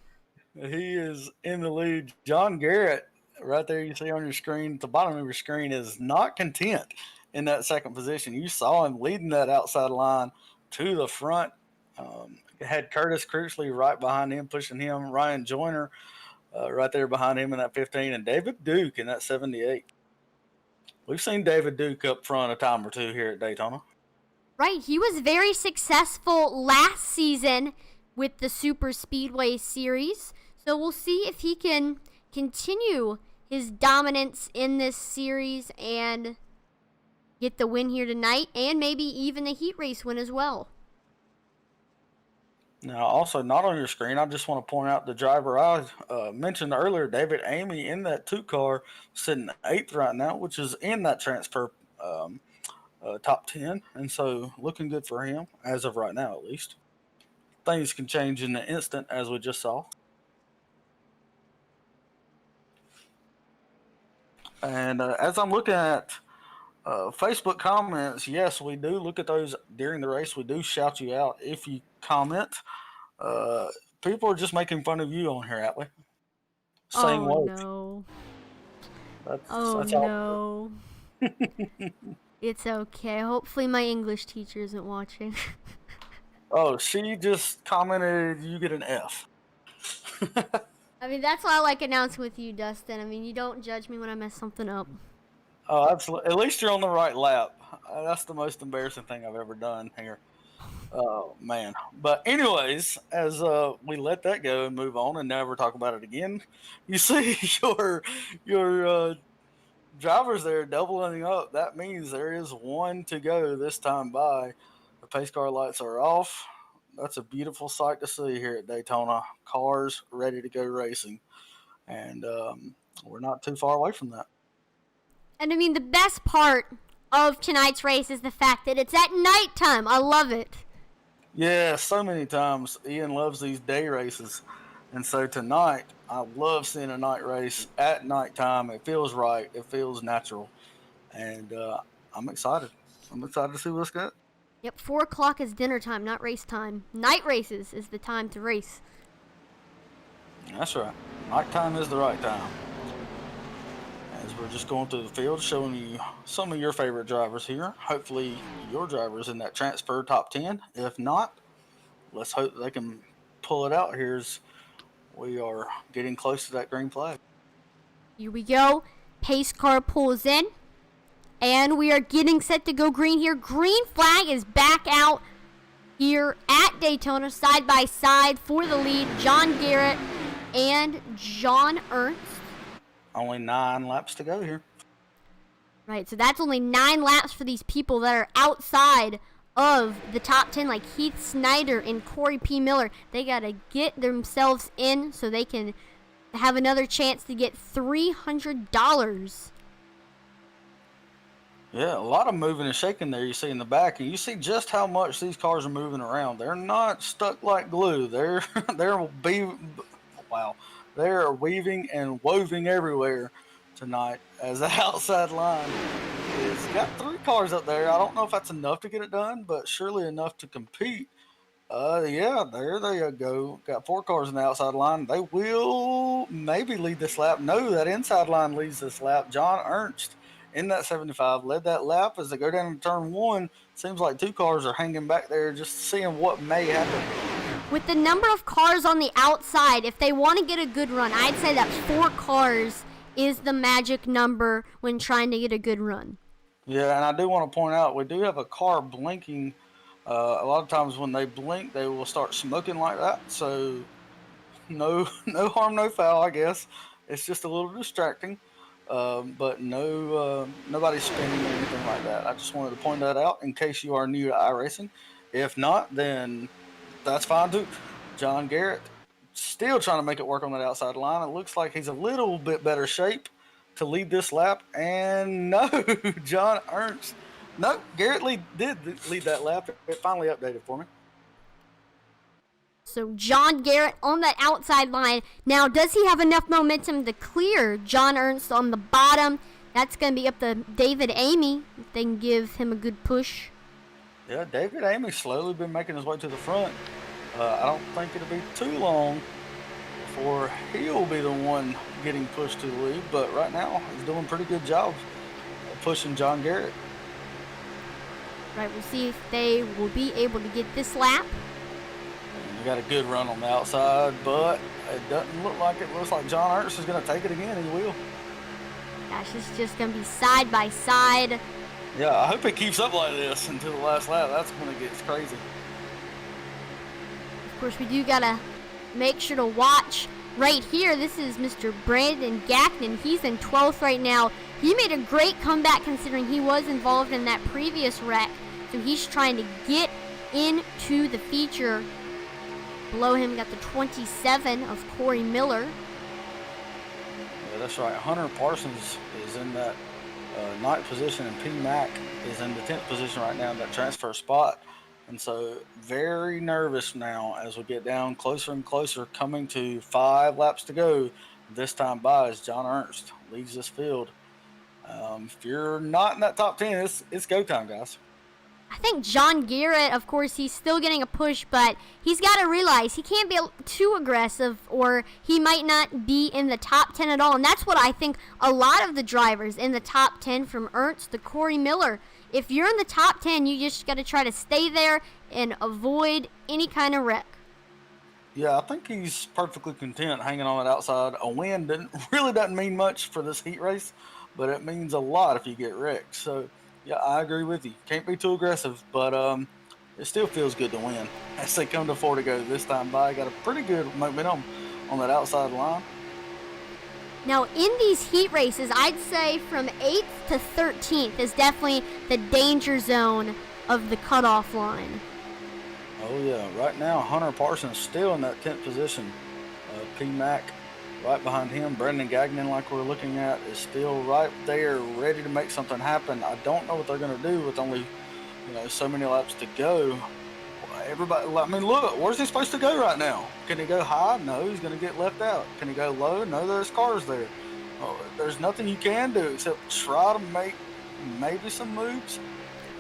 Yeah, he is in the lead. John Garrett, right there you see on your screen, at the bottom of your screen, is not content in that second position. You saw him leading that outside line to the front. Had Curtis Critchley right behind him, pushing him. Ryan Joyner right there behind him in that 15. And David Duke in that 78. We've seen David Duke up front a time or two here at Daytona. Right. He was very successful last season with the Superspeedway Series. So we'll see if he can continue his dominance in this series and get the win here tonight, and maybe even the heat race win as well. Now, also not on your screen, I just want to point out the driver I mentioned earlier, David Amy, in that 2 car, sitting 8th right now, which is in that transfer top 10. And so looking good for him as of right now, at least. Things can change in an instant, as we just saw. And as I'm looking at Facebook comments, yes, we do look at those during the race. We do shout you out if you comment. Uh, People are just making fun of you on here, Atlee. Saying Oh what? no. That's Oh that's all. no. It's okay. Hopefully my English teacher isn't watching. Oh, she just commented you get an F. I mean, that's why I like announcing with you, Dustin. I mean, you don't judge me when I mess something up. Oh, absolutely. At least you're on the right lap. That's the most embarrassing thing I've ever done here. Oh man. But anyways, as we let that go and move on and never talk about it again, you see your drivers there doubling up. That means there is one to go this time by. The pace car lights are off. That's a beautiful sight to see here at Daytona. Cars ready to go racing, and we're not too far away from that. And I mean, the best part of tonight's race is the fact that it's at nighttime. I love it. Yeah, so many times Ian loves these day races. And so tonight, I love seeing a night race at nighttime. It feels right. It feels natural. And I'm excited. I'm excited to see what's good. Yep, 4 o'clock is dinner time, not race time. Night races is the time to race. That's right. Nighttime is the right time. As we're just going through the field, showing you some of your favorite drivers here. Hopefully, your driver's in that transfer top 10. If not, let's hope they can pull it out here as we are getting close to that green flag. Here we go. Pace car pulls in. And we are getting set to go green here. Green flag is back out here at Daytona, side by side for the lead. John Garrett and John Ernst. Only 9 laps to go here. Right, so that's only 9 laps for these people that are outside of the top 10, like Heath Snyder and Corey P. Miller. They got to get themselves in so they can have another chance to get $300. Yeah, a lot of moving and shaking there you see in the back, and you see just how much these cars are moving around. They're not stuck like glue. They're weaving and woving everywhere tonight as the outside line is got 3 cars up there. I don't know if that's enough to get it done, but surely enough to compete. Yeah, there they go. Got 4 cars in the outside line. They will maybe lead this lap. No, that inside line leads this lap. John Ernst in that 75 led that lap as they go down to turn 1. Seems like 2 cars are hanging back there just seeing what may happen. With the number of cars on the outside, if they want to get a good run, I'd say that 4 cars is the magic number when trying to get a good run. Yeah, and I do want to point out we do have a car blinking. A lot of times when they blink, they will start smoking like that. So no harm, no foul, I guess. It's just a little distracting. But nobody's spinning or anything like that. I just wanted to point that out in case you are new to iRacing. If not, then that's fine too. John Garrett still trying to make it work on that outside line. It looks like he's a little bit better shape to lead this lap. And no, John Ernst. No, Garrett did lead that lap. It finally updated for me. So John Garrett on that outside line. Now, does he have enough momentum to clear John Ernst on the bottom? That's going to be up to David Amy if they can give him a good push. Yeah, David Amy's slowly been making his way to the front. I don't think it'll be too long before he'll be the one getting pushed to the lead. But right now, he's doing a pretty good job of pushing John Garrett. Right, we'll see if they will be able to get this lap. He got a good run on the outside, but it doesn't look like it. Looks like John Ernst is going to take it again. He will. Gosh, it's just going to be side by side. Yeah, I hope it keeps up like this until the last lap. That's when it gets crazy. Of course, we do got to make sure to watch right here, this is Mr. Brandon Gagnon. He's in 12th right now. He made a great comeback considering he was involved in that previous wreck. So he's trying to get into the feature. Below him got the 27 of Corey Miller. Yeah, that's right. Hunter Parsons is in that 9th position, and P. Mac is in the 10th position right now in that transfer spot. And so very nervous now as we get down closer and closer, coming to 5 laps to go. This time by as John Ernst leads this field. If you're not in that top 10, it's go time, guys. I think John Garrett, of course, he's still getting a push, but he's got to realize he can't be too aggressive or he might not be in the top 10 at all. And that's what I think a lot of the drivers in the top 10 from Ernst to Corey Miller. If you're in the top 10, you just got to try to stay there and avoid any kind of wreck. Yeah, I think he's perfectly content hanging on that outside. A win really doesn't mean much for this heat race, but it means a lot if you get wrecked. So, yeah, I agree with you. Can't be too aggressive, but it still feels good to win. As they come to 4 to go this time by, got a pretty good momentum on that outside line. Now, in these heat races, I'd say from 8th to 13th is definitely the danger zone of the cutoff line. Oh, yeah. Right now, Hunter Parsons still in that 10th position. P. Mac right behind him. Brendan Gagnon, like we're looking at, is still right there, ready to make something happen. I don't know what they're going to do with only, so many laps to go. Everybody, I mean, look, where's he supposed to go right now? Can he go high? No, he's going to get left out. Can he go low? No, there's cars there. There's nothing you can do except try to make maybe some moves.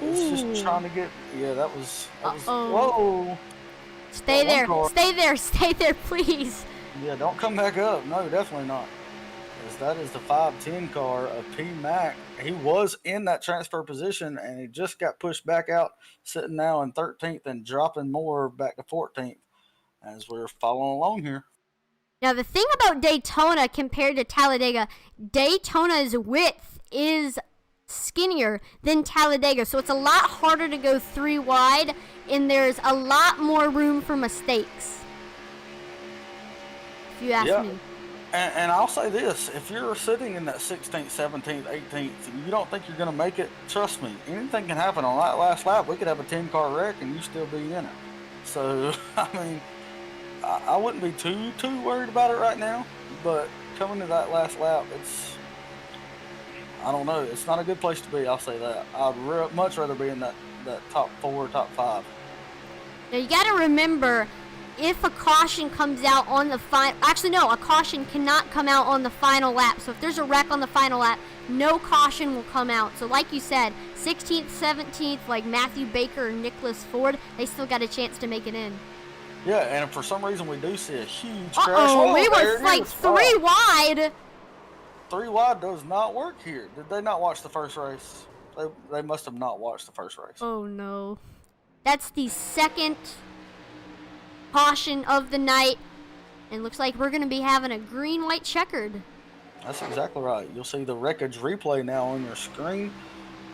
It's just trying to get. Yeah, that was. Whoa. Stay there. Stay there, please. Yeah, don't come back up. No, definitely not. As that is the 510 car of P. Mac. He was in that transfer position, and he just got pushed back out, sitting now in 13th and dropping more back to 14th as we're following along here. Now, the thing about Daytona compared to Talladega, Daytona's width is skinnier than Talladega, so it's a lot harder to go 3 wide, and there's a lot more room for mistakes, if you ask me. And I'll say this, if you're sitting in that 16th, 17th, 18th, and you don't think you're going to make it, trust me, anything can happen on that last lap. We could have a 10-car wreck and you still be in it. So, I mean, I wouldn't be too worried about it right now, but coming to that last lap, I don't know. It's not a good place to be, I'll say that. I'd much rather be in that top 4, top 5. Now, you got to remember, if a caution comes out on the a caution cannot come out on the final lap. So if there's a wreck on the final lap, no caution will come out. So like you said, 16th, 17th, like Matthew Baker or Nicholas Ford, they still got a chance to make it in. Yeah, and if for some reason we do see a huge crash. We were like 3 wide. 3 wide does not work here. Did they not watch the first race? They must have not watched the first race. Oh no. That's the second caution of the night, and looks like we're going to be having a green-white checkered. That's exactly right. You'll see the wreckage replay now on your screen.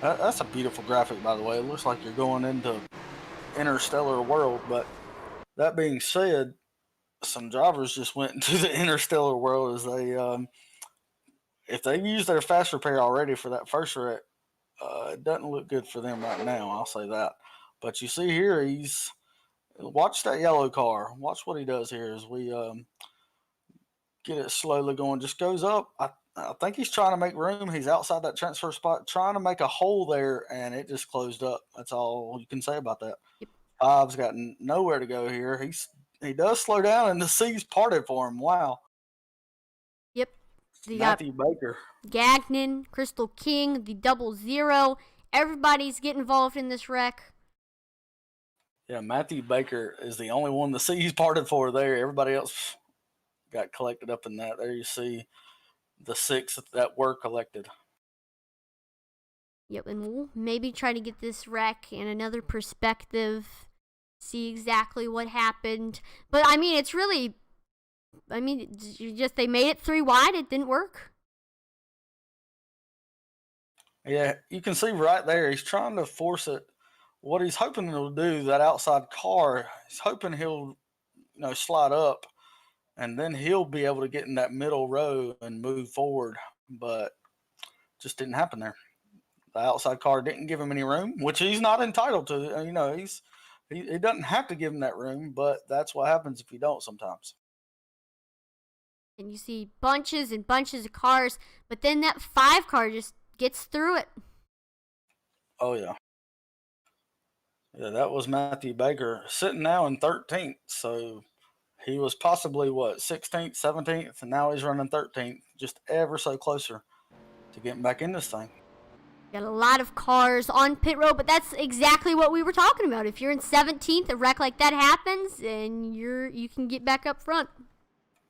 That's a beautiful graphic, by the way. It looks like you're going into interstellar world, but that being said, some drivers just went into the interstellar world as they, if they've used their fast repair already for that first wreck, it doesn't look good for them right now, I'll say that. But you see here, watch that yellow car. Watch what he does here as we get it slowly going. Just goes up. I think he's trying to make room. He's outside that transfer spot, trying to make a hole there, and it just closed up. That's all you can say about that. Yep. 5's got nowhere to go here. He does slow down, and the C's parted for him. Wow. Yep. Matthew Baker. Gagnon, Crystal King, the 00. Everybody's getting involved in this wreck. Yeah, Matthew Baker is the only one the C's parted for there. Everybody else got collected up in that. There you see the 6 that were collected. Yep, and we'll maybe try to get this wreck in another perspective, see exactly what happened. But, I mean, they made it 3 wide. It didn't work. Yeah, you can see right there, he's trying to force it. What he's hoping he'll do, that outside car, he's hoping he'll, slide up and then he'll be able to get in that middle row and move forward. But just didn't happen there. The outside car didn't give him any room, which he's not entitled to. He doesn't have to give him that room, but that's what happens if you don't sometimes. And you see bunches and bunches of cars, but then that 5 car just gets through it. Oh yeah. Yeah, that was Matthew Baker sitting now in 13th. So he was possibly what 16th, 17th, and now he's running 13th, just ever so closer to getting back in this thing. Got a lot of cars on pit road, but that's exactly what we were talking about. If you're in 17th, a wreck like that happens, and you can get back up front.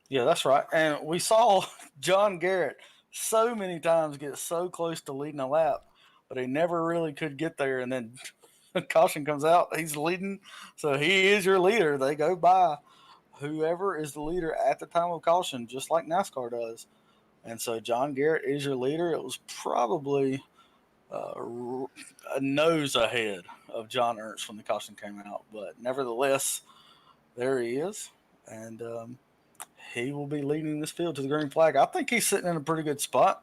Yeah, that's right. And we saw John Garrett so many times get so close to leading a lap, but he never really could get there. And then caution comes out, he's leading, so he is your leader. They go by whoever is the leader at the time of caution, just like NASCAR does. And so John Garrett is your leader. It was probably a nose ahead of John Ernst when the caution came out, but nevertheless, there he is, and he will be leading this field to the green flag. I think he's sitting in a pretty good spot.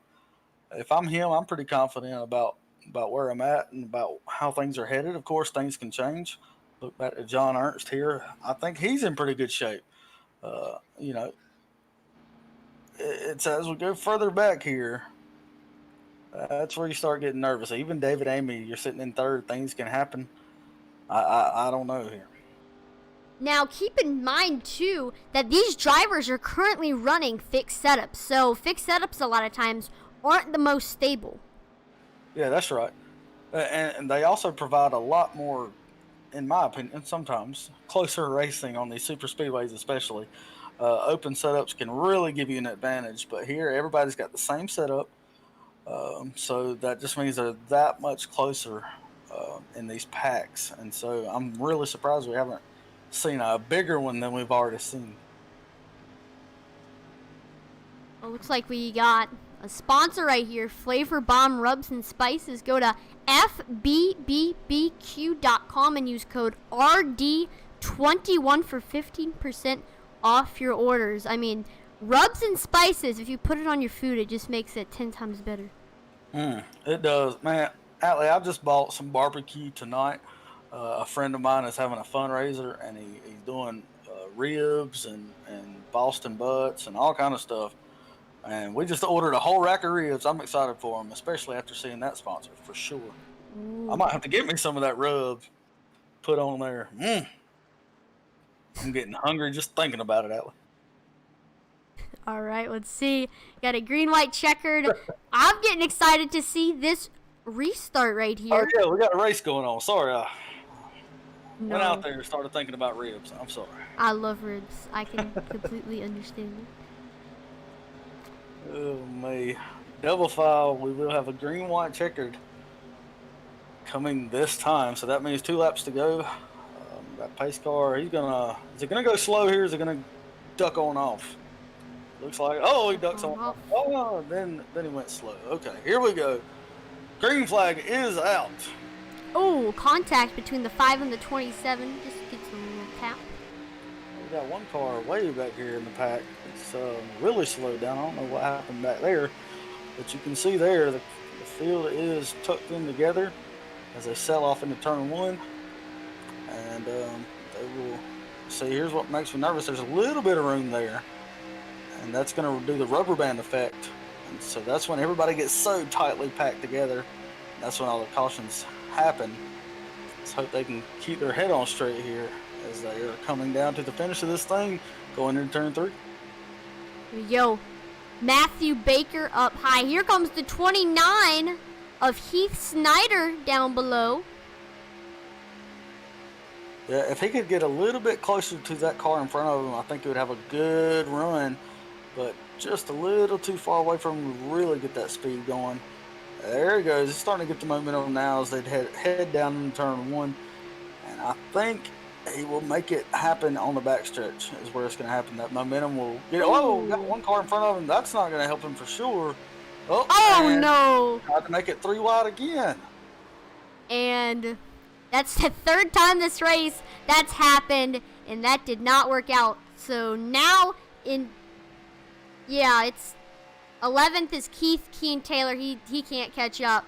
If I'm him, I'm pretty confident about where I'm at and about how things are headed. Of course, things can change. Look back at John Ernst here. I think he's in pretty good shape. It's as we go further back here, that's where you start getting nervous. Even David Amy, you're sitting in third. Things can happen. I don't know here. Now, keep in mind, too, that these drivers are currently running fixed setups. So fixed setups a lot of times aren't the most stable. Yeah, that's right. And they also provide a lot more, in my opinion, sometimes closer racing on these super speedways especially. Open setups can really give you an advantage. But here, everybody's got the same setup. So that just means they're that much closer in these packs. And so I'm really surprised we haven't seen a bigger one than we've already seen. Well, looks like we got a sponsor right here, Flavor Bomb Rubs and Spices. Go to fbbbq.com and use code RD21 for 15% off your orders. I mean, rubs and spices, if you put it on your food, it just makes it 10 times better. It does, man. Atlee, I just bought some barbecue tonight. A friend of mine is having a fundraiser, and he's doing ribs and Boston butts and all kind of stuff. And we just ordered a whole rack of ribs. I'm excited for them, especially after seeing that sponsor, for sure. Ooh. I might have to get me some of that rub put on there. I'm getting hungry just thinking about it, Atlee. All right, let's see. Got a green, white, checkered. I'm getting excited to see this restart right here. Oh, yeah, we got a race going on. Sorry, I No, went out there and started thinking about ribs. I'm sorry. I love ribs. I can completely understand it. Oh, me. Double file, we will have a green, white, checkered coming this time. So that means 2 laps to go. That pace car, is it going to go slow here? Or is it going to duck on off? Looks like, he ducks on off. Oh, then he went slow. Okay, here we go. Green flag is out. Oh, contact between the 5 and the 27. Just gets a little tap. We got one car way back here in the pack. It's really slowed down. I don't know what happened back there, but you can see there the field is tucked in together as they sell off into turn 1. And they will see. Here's what makes me nervous. There's a little bit of room there, and that's going to do the rubber band effect. And so that's when everybody gets so tightly packed together. That's when all the cautions happen. Let's hope they can keep their head on straight here as they are coming down to the finish of this thing, going into turn 3. Here we go. Matthew Baker up high. Here comes the 29 of Heath Snyder down below. Yeah, if he could get a little bit closer to that car in front of him, I think he would have a good run. But just a little too far away from him to really get that speed going. There he goes. He's starting to get the momentum now as they head down in turn 1. And I think he will make it happen on the backstretch is where it's going to happen. That momentum will get it. Oh, got one car in front of him. That's not going to help him for sure. Oh no. Tried to make it 3 wide again. And that's the 3rd time this race that's happened, and that did not work out. So now it's 11th is Keith Keen Taylor. He can't catch up.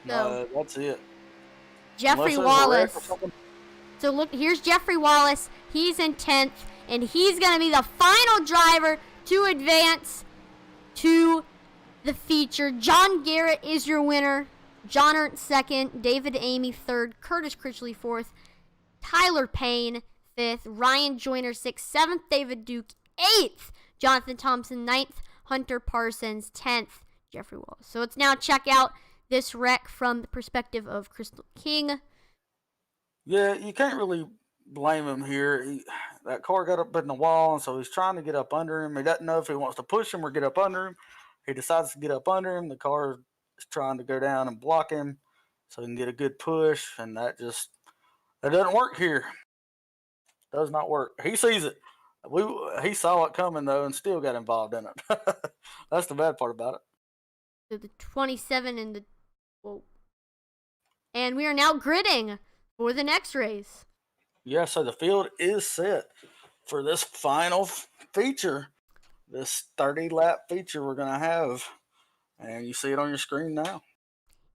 So No, that's it. Jeffrey Wallace. So look, here's Jeffrey Wallace. He's in 10th, and he's going to be the final driver to advance to the feature. John Garrett is your winner. John Ernst 2nd, David Amy 3rd, Curtis Critchley 4th, Tyler Payne 5th, Ryan Joyner 6th, 7th, David Duke 8th, Jonathan Thompson 9th, Hunter Parsons 10th, Jeffrey Wallace. So let's now check out this wreck from the perspective of Crystal King. Yeah, you can't really blame him here. That car got up in the wall, and so he's trying to get up under him. He doesn't know if he wants to push him or get up under him. He decides to get up under him. The car is trying to go down and block him so he can get a good push, and that doesn't work here. Does not work. He sees it. He saw it coming, though, and still got involved in it. That's the bad part about it. So the 27 and and we are now gridding for the next race. Yeah, so the field is set for this final feature, this 30-lap feature we're going to have. And you see it on your screen now.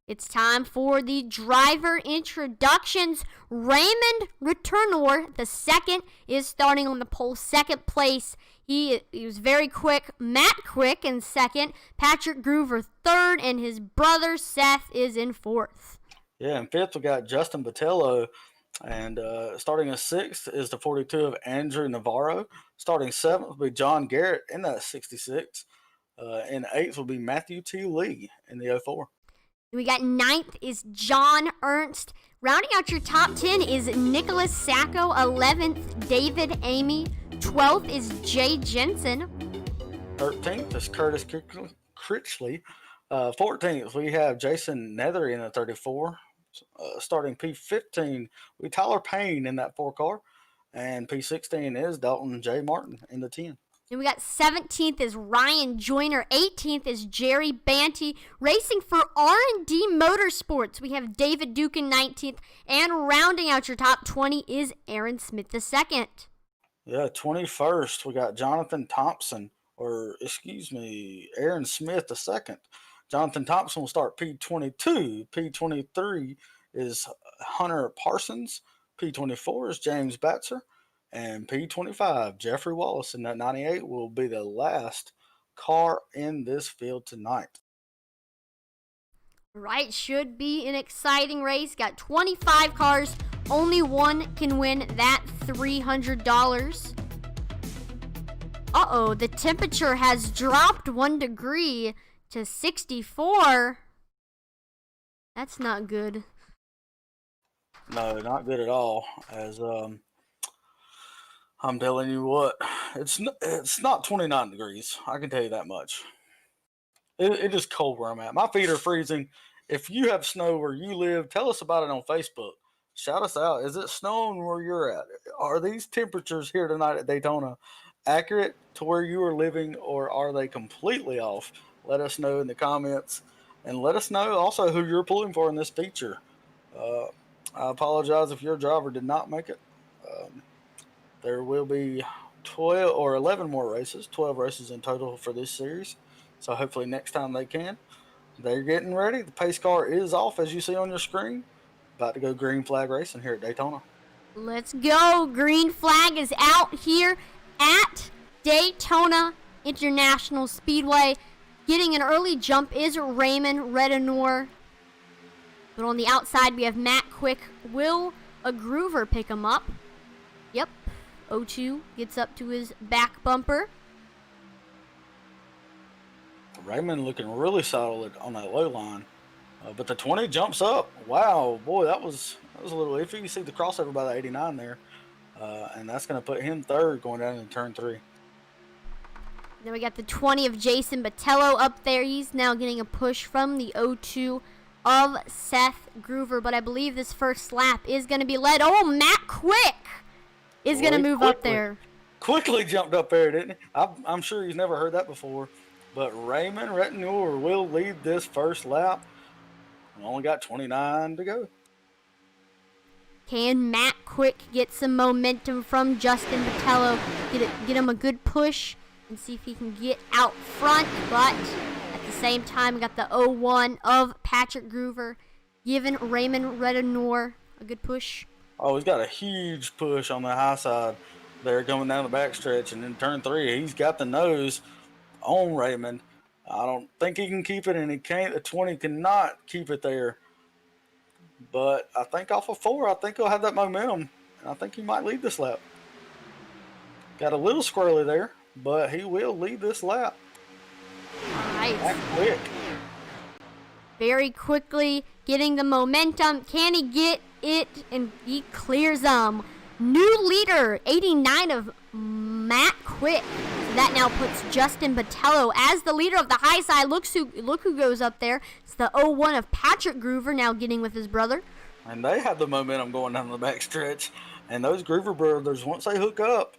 It's time for the driver introductions. Raymond Returnor, the second, is starting on the pole, second place. He was very quick. Matt Quick in second. Patrick Groover third, and his brother Seth is in fourth. Yeah, in fifth we got Justin Botello, and starting in sixth is the 42 of Andrew Navarro. Starting seventh will be John Garrett in that 66. In eighth will be Matthew T. Lee in the 04. We got ninth is John Ernst. Rounding out your top 10 is Nicholas Sacco. 11th, David Amy. 12th is Jay Jensen. 13th is Curtis Critchley. 14th, we have Jason Nethery in the 34. Starting P15, we Tyler Payne in that 4 car. And P16 is Dalton J. Martin in the 10. And we got 17th is Ryan Joyner. 18th is Jerry Banty. Racing for R&D Motorsports, we have David Duke in 19th. And rounding out your top 20 is Aaron Smith II. Yeah, 21st, we got Jonathan Thompson, Aaron Smith II. Jonathan Thompson will start P22. P23 is Hunter Parsons. P24 is James Batzer. And P25, Jeffrey Wallace in that 98 will be the last car in this field tonight. Right, should be an exciting race. Got 25 cars. Only one can win that $300. Uh-oh, the temperature has dropped 1 degree to 64. That's not good. No, not good at all. As I'm telling you what, it's not 29 degrees. I can tell you that much. It is cold where I'm at. My feet are freezing. If you have snow where you live, tell us about it on Facebook. Shout us out. Is it snowing where you're at? Are these temperatures here tonight at Daytona accurate to where you are living, or are they completely off? Let us know in the comments, and let us know also who you're pulling for in this feature. I apologize if your driver did not make it. There will be 12 or 11 more races, 12 races in total for this series. So hopefully next time they can. They're getting ready. The pace car is off, as you see on your screen. About to go green flag racing here at Daytona. Let's go. Green flag is out here at Daytona International Speedway. Getting an early jump is Raymond Returnor. But on the outside, we have Matt Quick. Will a Groover pick him up? Yep. 02 gets up to his back bumper. Raymond looking really solid on that low line. But the 20 jumps up. Wow, boy, that was a little iffy. You see the crossover by the 89 there. And that's going to put him third going down in turn 3. Then we got the 20 of Jason Botello up there. He's now getting a push from the 02 of Seth Groover. But I believe this first lap is going to be led. Oh, Matt Quick is going to move up there. Quickly jumped up there, didn't he? I'm sure he's never heard that before. But Raymond Returnor will lead this first lap. We only got 29 to go. Can Matt Quick get some momentum from Justin Botello? Get him a good push and see if he can get out front. But at the same time, we got the 0-1 of Patrick Groover giving Raymond Redenour a good push. Oh, he's got a huge push on the high side there coming down the backstretch. And in turn 3, he's got the nose on Raymond. I don't think he can keep it, and he can't. The 20 cannot keep it there. But I think off of 4, I think he'll have that momentum, and I think he might lead this lap. Got a little squirrely there, but he will lead this lap. All right. That quick. Very quickly getting the momentum. Can he get it? And he clears them. New leader, 89 of Matt Quick. So that now puts Justin Botello as the leader of the high side. Look who goes up there. It's the 0-1 of Patrick Groover now getting with his brother. And they have the momentum going down the backstretch. And those Groover brothers, once they hook up,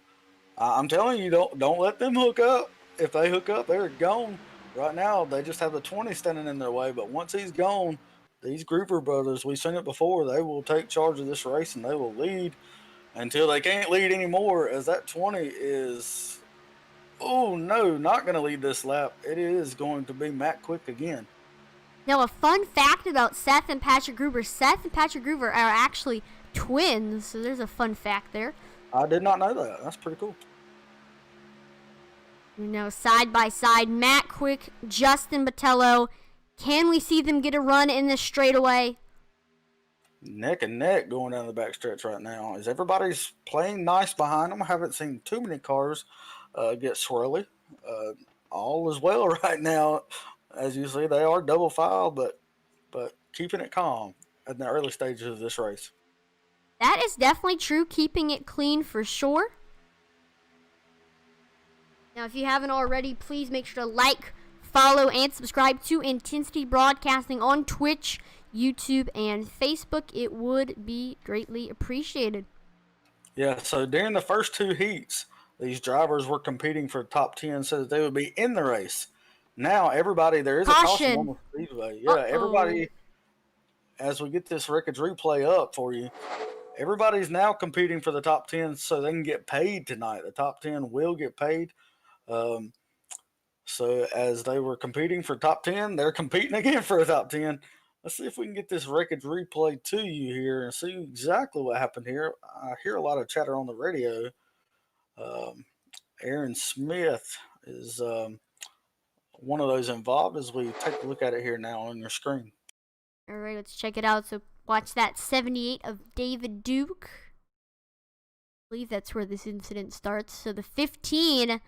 I'm telling you, don't let them hook up. If they hook up, they're gone. Right now, they just have the 20 standing in their way. But once he's gone, these Groover brothers, we've seen it before, they will take charge of this race and they will lead until they can't lead anymore, as that 20 is, oh no, not going to lead this lap. It is going to be Matt Quick again. Now, a fun fact about Seth and Patrick Groover. Seth and Patrick Groover are actually twins, so there's a fun fact there. I did not know that. That's pretty cool. You know, side by side, Matt Quick, Justin Botello. Can we see them get a run in this straightaway? Neck and neck going down the backstretch right now. As everybody's playing nice behind them. I haven't seen too many cars get swirly. All is well right now. As you see, they are double file, but keeping it calm in the early stages of this race. That is definitely true, keeping it clean for sure. Now, if you haven't already, please make sure to like, follow, and subscribe to Intensity Broadcasting on Twitch, YouTube, and Facebook. It would be greatly appreciated. Yeah, so during the first 2 heats, these drivers were competing for top 10 so that they would be in the race. Now, everybody, there is a caution on the speedway. Yeah, everybody, as we get this wreckage replay up for you, everybody's now competing for the top 10 so they can get paid tonight. The top 10 will get paid. So as they were competing for top 10, they're competing again for a top 10. Let's see if we can get this wreckage replay to you here and see exactly what happened here. I hear a lot of chatter on the radio. Aaron Smith is one of those involved as we take a look at it here now on your screen. All right, let's check it out. So watch that 78 of David Duke. I believe that's where this incident starts. So the 15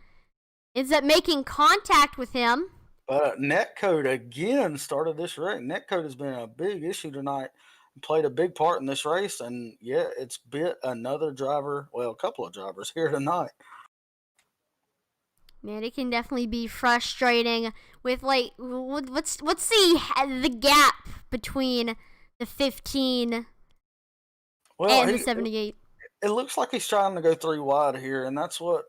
ends up making contact with him. But netcode again started this race. Netcode has been a big issue tonight, played a big part in this race, and yeah, it's bit another driver, well, a couple of drivers here tonight. Man, it can definitely be frustrating with, like, let's see the gap between the 15 and the 78. It looks like he's trying to go 3 wide here, and that's what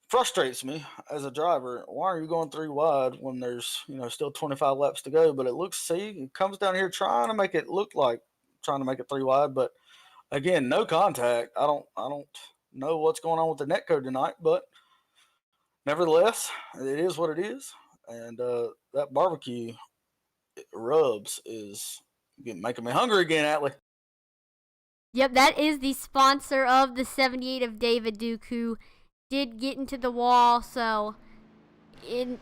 frustrates me as a driver. Why are you going 3 wide when there's, still 25 laps to go? But it looks, he comes down here trying to make it look like trying to make it 3 wide, but again, no contact. I don't know what's going on with the netcode tonight, but nevertheless, it is what it is. And that barbecue rubs is making me hungry again, Atlee. Yep, that is the sponsor of the 78 of David Duke, who did get into the wall. So, in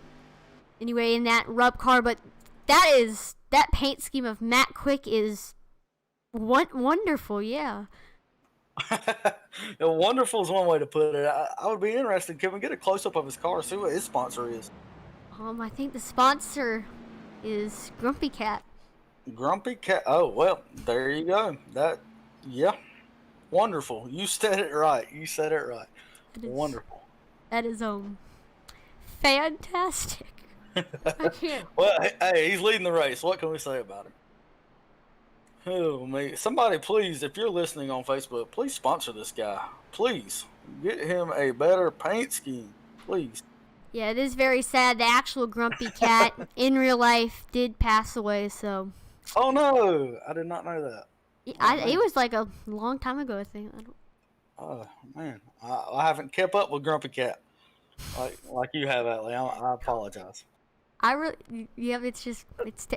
that rub car, but that paint scheme of Matt Quick is wonderful. Yeah. Wonderful is one way to put it. I would be interested. Can we get a close up of his car? See what his sponsor is. I think the sponsor is Grumpy Cat. Grumpy Cat. Oh well, there you go. Yeah, wonderful. You said it right. Wonderful. That is fantastic. I can't. Well, hey, he's leading the race. What can we say about him? Oh, me. Somebody, please, if you're listening on Facebook, please sponsor this guy. Please get him a better paint scheme, please. Yeah, it is very sad. The actual Grumpy Cat in real life did pass away. So. Oh no! I did not know that. It was like a long time ago, I think. Oh man, I haven't kept up with Grumpy Cat. like you have, Atlee. I apologize. I really, yeah, it's just,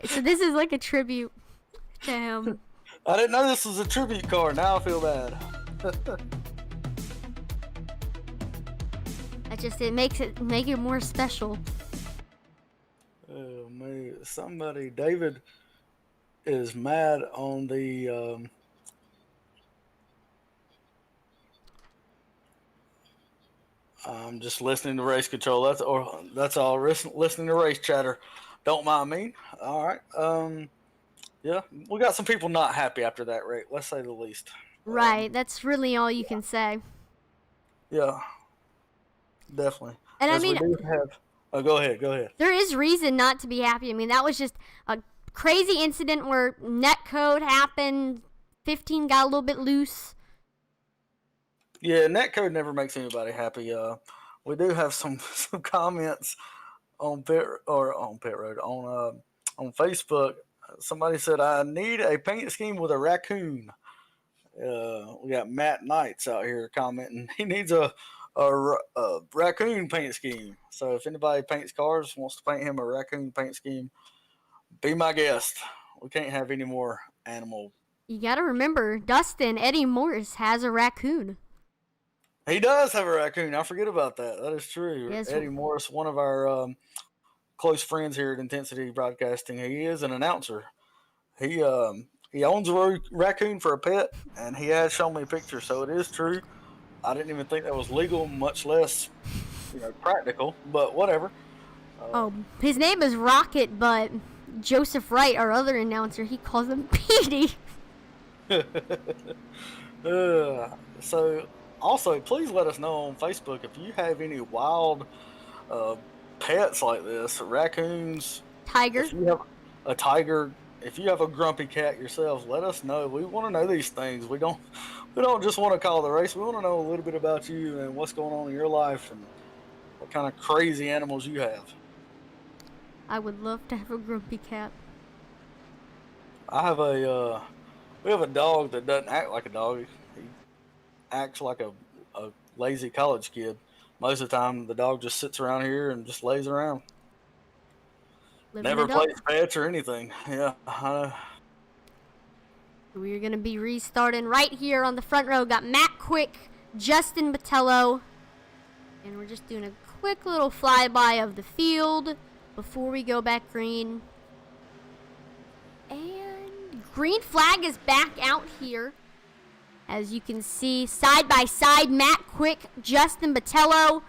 so this is like a tribute to him. I didn't know this was a tribute card. Now I feel bad. It makes it make it more special. Oh man, David is mad on the. I'm just listening to race control. That's all. Listening to race chatter. Don't mind me. All right. Yeah, we got some people not happy after that rate. Let's say the least. Right, that's really all you can say. Yeah, definitely. And I As we mean, do have. Oh, go ahead. Go ahead. there is reason not to be happy. I mean, that was just a crazy incident where net code happened. 15 got a little bit loose. Yeah, netcode never makes anybody happy. We do have some comments on pit road on Facebook. Somebody said I need a paint scheme with a raccoon. We got Matt Knights out here commenting. He needs a raccoon paint scheme. So if anybody paints cars, wants to paint him a raccoon paint scheme, be my guest. We can't have any more animal. You gotta remember, Dustin, Eddie Morris has a raccoon. He does have a raccoon. I forget about that. That is true. Yes. Eddie Morris, one of our close friends here at Intensity Broadcasting. He is an announcer. He owns a raccoon for a pet, and he has shown me a picture, so it is true. I didn't even think that was legal, much less practical. But whatever. His name is Rocket, but Joseph Wright, our other announcer, he calls him Petey. So, also, please let us know on Facebook if you have any wild pets like this, raccoons, Tiger. If you have a tiger, if you have a grumpy cat yourselves, let us know. We want to know these things. We don't just want to call the race. We want to know a little bit about you and what's going on in your life and what kind of crazy animals you have. I would love to have a grumpy cat. We have a dog that doesn't act like a dog. He acts like a lazy college kid. Most of the time, the dog just sits around here and just lays around. Never plays pets or anything. Yeah. We're going to be restarting right here on the front row. Got Matt Quick, Justin Botello. And we're just doing a quick little flyby of the field before we go back green. And green flag is back out here. As you can see, side by side, Matt Quick, Justin Botello.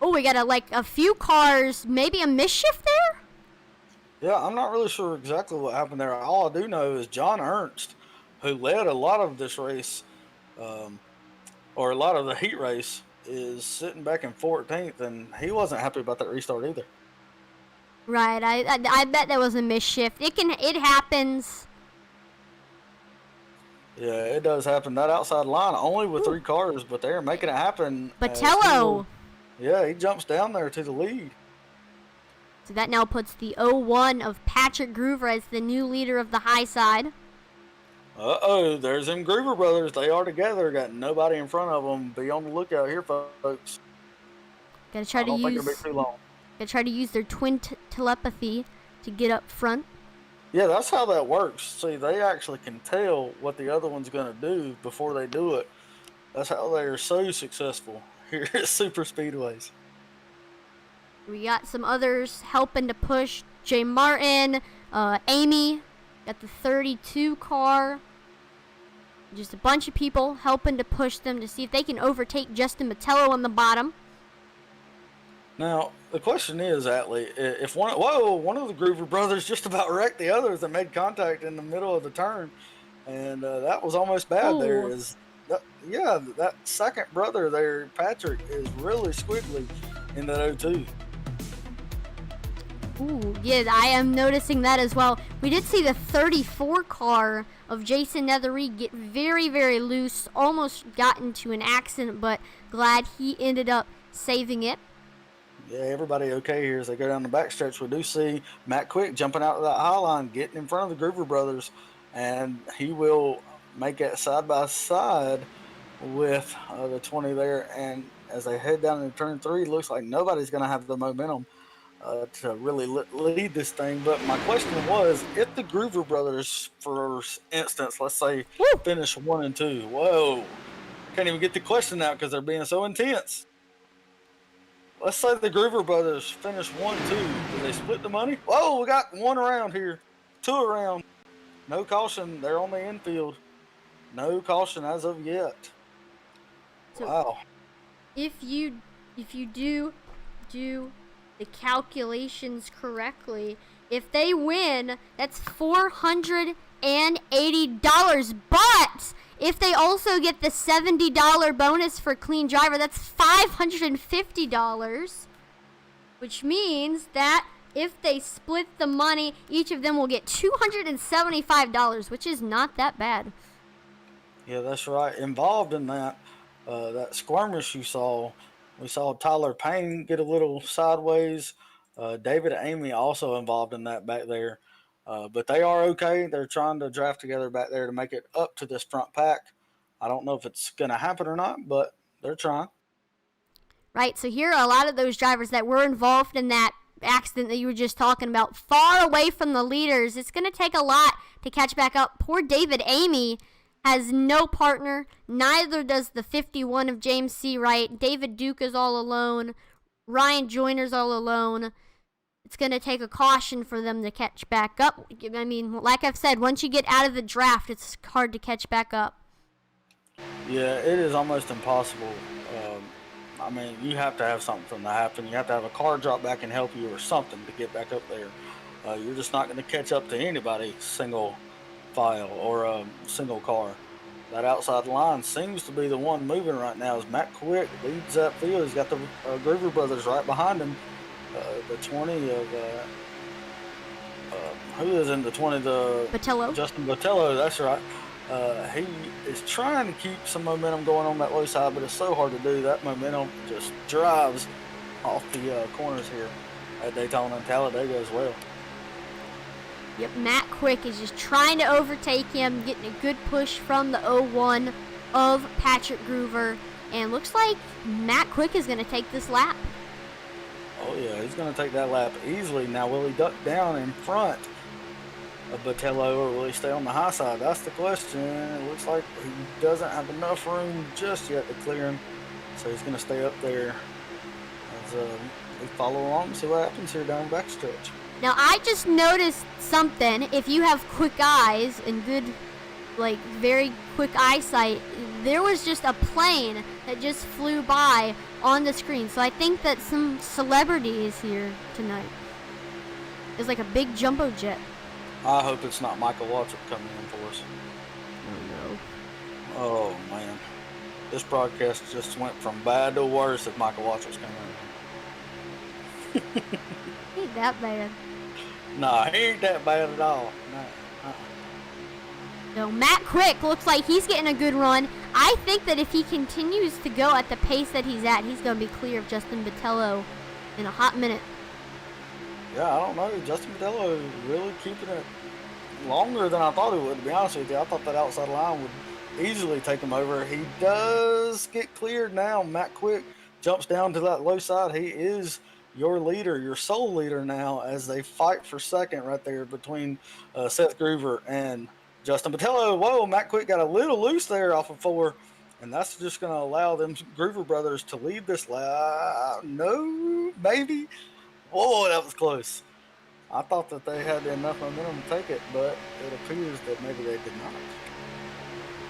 Oh, we got a few cars, maybe a mischief there? Yeah, I'm not really sure exactly what happened there. All I do know is John Ernst, who led a lot of this race, or a lot of the heat race, is sitting back in 14th, and he wasn't happy about that restart either. Right, I bet that was a mischief. It happens. Yeah, it does happen. That outside line, only with 3 cars, but they're making it happen. Botello. Yeah, he jumps down there to the lead. So that now puts the 0-1 of Patrick Groover as the new leader of the high side. Uh-oh, there's them Groover brothers. They are together. Got nobody in front of them. Be on the lookout here, folks. Gotta try to use. Think it'll be too long. Gotta try to use their twin telepathy to get up front. Yeah, that's how that works. See, they actually can tell what the other one's going to do before they do it. That's how they are so successful here at Superspeedways. We got some others helping to push. Jay Martin, Amy, got the 32 car. Just a bunch of people helping to push them to see if they can overtake Justin Botello on the bottom. Now, the question is, Atlee, if one of the Groover brothers just about wrecked the others and made contact in the middle of the turn, and that was almost bad. Ooh. That second brother there, Patrick, is really squiggly in that 02. Ooh, yeah, I am noticing that as well. We did see the 34 car of Jason Nethery get very, very loose, almost got into an accident, but glad he ended up saving it. Yeah, everybody okay here as they go down the backstretch. We do see Matt Quick jumping out of that high line, getting in front of the Groover brothers, and he will make it side by side with the 20 there. And as they head down into turn 3. Looks like nobody's going to have the momentum to really lead this thing. But my question was, if the Groover brothers, for instance, let's say, Woo! finish 1 and 2. Whoa. Can't even get the question out because they're being so intense. Let's say the Groover brothers finish 1 2. Do they split the money? Whoa, we got 1 around here. 2 around. No caution. They're on the infield. No caution as of yet. So Wow. if you do the calculations correctly, if they win, that's $480. But if they also get the $70 bonus for clean driver, that's $550. Which means that if they split the money, each of them will get $275, which is not that bad. Yeah, that's right. Involved in that skirmish you saw, we saw Tyler Payne get a little sideways. David and Amy also involved in that back there. But they are okay. They're trying to draft together back there to make it up to this front pack. I don't know if it's going to happen or not, but they're trying. Right, so here are a lot of those drivers that were involved in that accident that you were just talking about, far away from the leaders. It's going to take a lot to catch back up. Poor David Amy has no partner. Neither does the 51 of James C. Wright. David Duke is all alone. Ryan Joyner's all alone. It's going to take a caution for them to catch back up. I mean, like I've said, once you get out of the draft, it's hard to catch back up. Yeah, it is almost impossible. I mean, you have to have something to happen. You have to have a car drop back and help you or something to get back up there. You're just not going to catch up to anybody single file or single car. That outside line seems to be the one moving right now. As Matt Quick leads that field. He's got the Groover brothers right behind him. The 20 of who is in the 20? The Botello. Justin Botello. That's right. He is trying to keep some momentum going on that low side, but it's so hard to do. That momentum just drives off the corners here at Daytona and Talladega as well. Yep, Matt Quick is just trying to overtake him, getting a good push from the 01 of Patrick Groover, and looks like Matt Quick is going to take this lap. Oh yeah, he's going to take that lap easily. Now, will he duck down in front of Botello, or will he stay on the high side? That's the question. It looks like he doesn't have enough room just yet to clear him, so he's going to stay up there as we follow along and see what happens here down the backstretch. Now, I just noticed something. If you have quick eyes and good, very quick eyesight, there was just a plane that just flew by on the screen. So I think that some celebrity is here tonight. It's like a big jumbo jet. I hope it's not Michael Watson coming in for us. Oh, no. Oh, man. This broadcast just went from bad to worse if Michael Watson was coming in. Ain't that bad. No, he ain't that bad at all. No. No, Matt Quick looks like he's getting a good run. I think that if he continues to go at the pace that he's at, he's going to be clear of Justin Botello in a hot minute. Yeah, I don't know. Justin Botello is really keeping it longer than I thought he would, to be honest with you. I thought that outside line would easily take him over. He does get cleared now. Matt Quick jumps down to that low side. He is your leader, your sole leader now, as they fight for second right there between Seth Groover and Justin Botello. Whoa, Matt Quick got a little loose there off of 4, and that's just going to allow them Groover brothers to lead this lap. No, maybe. Whoa, that was close. I thought that they had enough momentum to take it, but it appears that maybe they did not.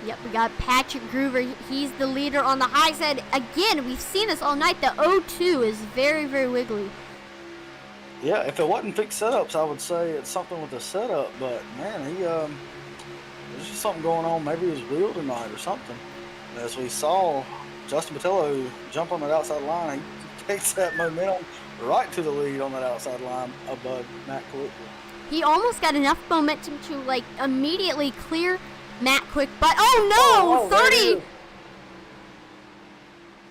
Yep, we got Patrick Groover. He's the leader on the high side. Again, we've seen this all night. The 02 is very, very wiggly. Yeah, if it wasn't fixed setups, I would say it's something with the setup. But, man, there's just something going on. Maybe his wheel tonight or something. As we saw, Justin Botello jump on that outside line. He takes that momentum right to the lead on that outside line above Matt Quick. He almost got enough momentum to, immediately clear Matt Quick, but oh no, 30!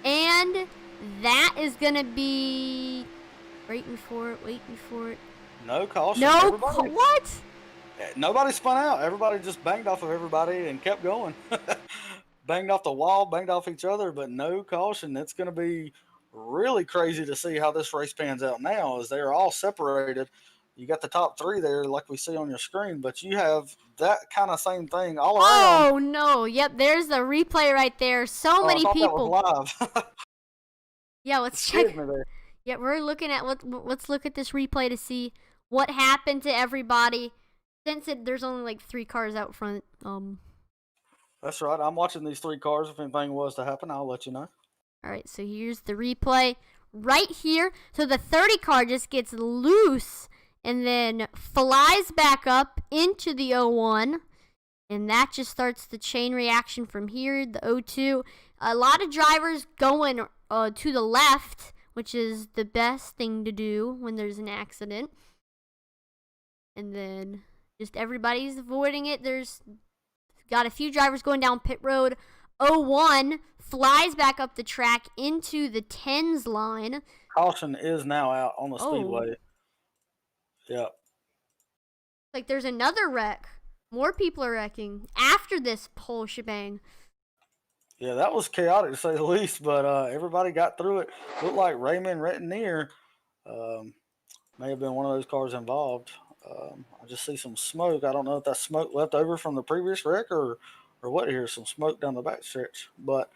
And that is going to be waiting for it. No caution. No, what? Nobody spun out. Everybody just banged off of everybody and kept going. banged off the wall, banged off each other, but no caution. It's going to be really crazy to see how this race pans out now, as they are all separated. You got the top three there, like we see on your screen, but you have that kind of same thing all around. Oh no! Yep, there's the replay right there. So Oh, I many thought people. that was live. Yeah, It let's scared check. me there. Yeah, we're looking at let's look at this replay to see what happened to everybody. Since there's only like 3 cars out front. That's right. I'm watching these 3 cars. If anything was to happen, I'll let you know. All right, so here's the replay right here. So the 30 car just gets loose and then flies back up into the 01. And that just starts the chain reaction from here. The 02. A lot of drivers going to the left, which is the best thing to do when there's an accident. And then just everybody's avoiding it. There's got a few drivers going down pit road. 01 flies back up the track into the 10s line. Caution is now out on the speedway. Yep. Like there's another wreck. More people are wrecking after this whole shebang. Yeah, that was chaotic to say the least, but everybody got through it. Looked like Raymond Retinier may have been one of those cars involved. I just see some smoke. I don't know if that's smoke left over from the previous wreck or what here. Some smoke down the back stretch. But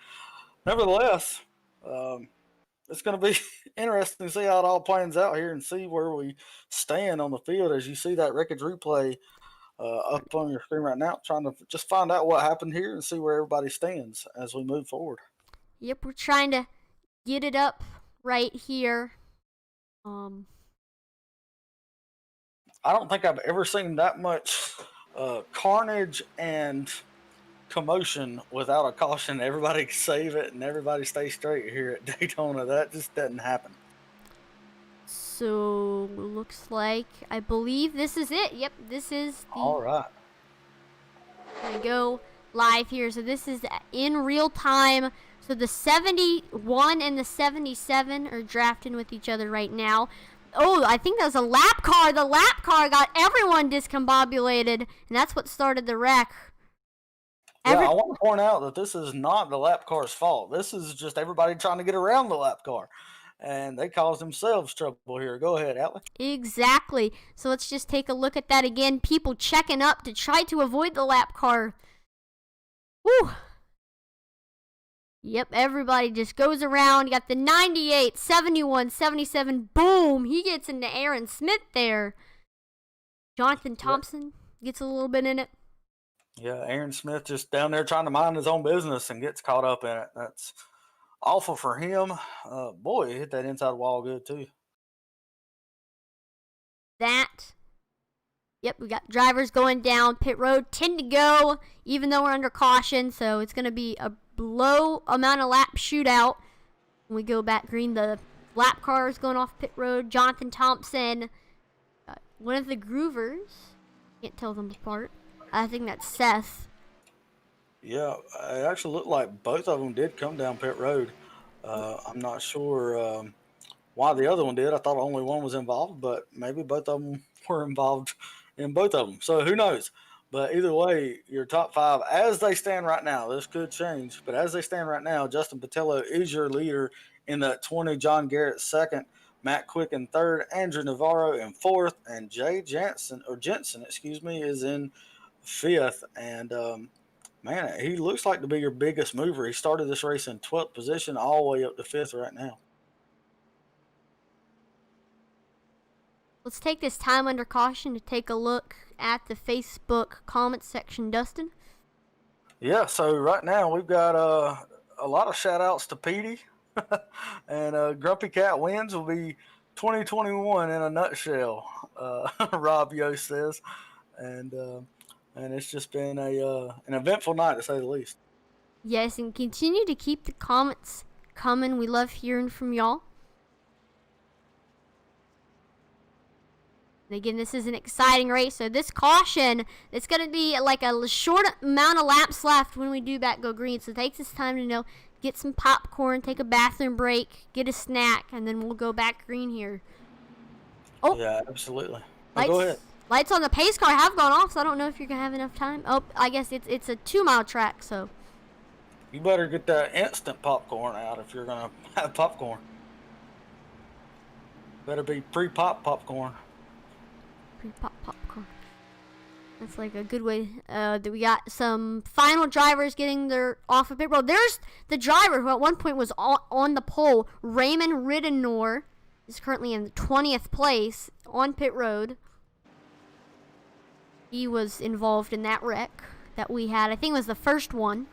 nevertheless, it's going to be interesting to see how it all plans out here and see where we stand on the field. As you see that wreckage replay up on your screen right now, trying to just find out what happened here and see where everybody stands as we move forward. Yep, we're trying to get it up right here. I don't think I've ever seen that much carnage and commotion without a caution. Everybody save it and everybody stay straight here at Daytona. That just doesn't happen. So looks like I believe this is it. Yep, this is the. All right. Gonna go live here. So this is in real time. So the 71 and the 77 are drafting with each other right now. Oh, I think that was a lap car. The lap car got everyone discombobulated, and that's what started the wreck. Yeah, I want to point out that this is not the lap car's fault. This is just everybody trying to get around the lap car. And they caused themselves trouble here. Go ahead, Atlee. Exactly. So let's just take a look at that again. People checking up to try to avoid the lap car. Woo! Yep, everybody just goes around. You got the 98, 71, 77. Boom! He gets into Aaron Smith there. Jonathan Thompson gets a little bit in it. Yeah, Aaron Smith just down there trying to mind his own business and gets caught up in it. That's awful for him. Boy, he hit that inside wall good too. Yep, we got drivers going down pit road. 10 to go, even though we're under caution. So it's going to be a low amount of lap shootout. When we go back green, the lap car is going off pit road. Jonathan Thompson, one of the groovers. Can't tell them apart. I think that's Seth. Yeah, it actually looked like both of them did come down pit road. I'm not sure why the other one did. I thought only one was involved, but maybe both of them were involved in both of them. So who knows? But either way, your top 5, as they stand right now, this could change, but as they stand right now, Justin Patello is your leader in that 20, John Garrett second, Matt Quick in third, Andrew Navarro in fourth, and Jay Jensen, is in fifth. And man, he looks like to be your biggest mover. He started this race in 12th position all the way up to 5th right now. Let's take this time under caution to take a look at the Facebook comment section, Dustin. Yeah, so right now we've got a lot of shout-outs to Petey. And Grumpy Cat wins will be 2021 in a nutshell, Rob Yost says. And it's just been an eventful night, to say the least. Yes, and continue to keep the comments coming. We love hearing from y'all. And again, this is an exciting race. So this caution, it's going to be like a short amount of laps left when we do back go green. So it takes us time to get some popcorn, take a bathroom break, get a snack, and then we'll go back green here. Oh, yeah, absolutely. Go ahead. Lights on the pace car have gone off, so I don't know if you're going to have enough time. Oh, I guess it's a 2-mile track, so. You better get that instant popcorn out if you're gonna have popcorn. Better be pre-pop popcorn. Pre-pop popcorn. That's like a good way. We got some final drivers getting their off of pit road. There's the driver who at one point was on the pole. Raymond Ridenour is currently in 20th place on pit road. He was involved in that wreck that we had. I think it was the first one.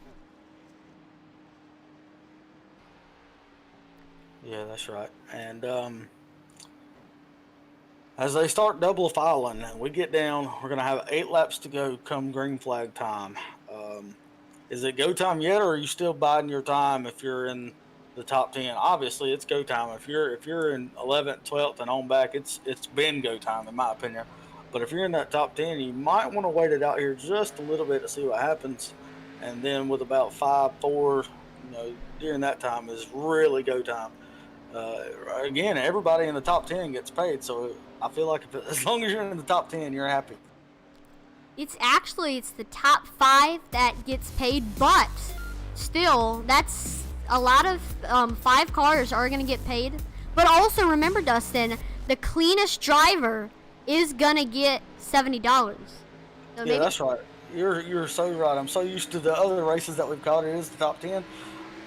Yeah, that's right. And as they start double filing, we get down. We're gonna have 8 laps to go come green flag time. Is it go time yet, or are you still biding your time if you're in the top 10? Obviously, it's go time. If you're in 11th, 12th, and on back, it's been go time in my opinion. But if you're in that top 10, you might want to wait it out here just a little bit to see what happens. And then with about 5, 4, during that time is really go time. Again, everybody in the top 10 gets paid, so I feel like as long as you're in the top 10, you're happy. It's the top 5 that gets paid, but still, that's a lot of 5 cars are going to get paid. But also remember, Dustin, the cleanest driver is going to get $70. So Yeah, that's right. You're so right. I'm so used to the other races that we've called. It is the top 10.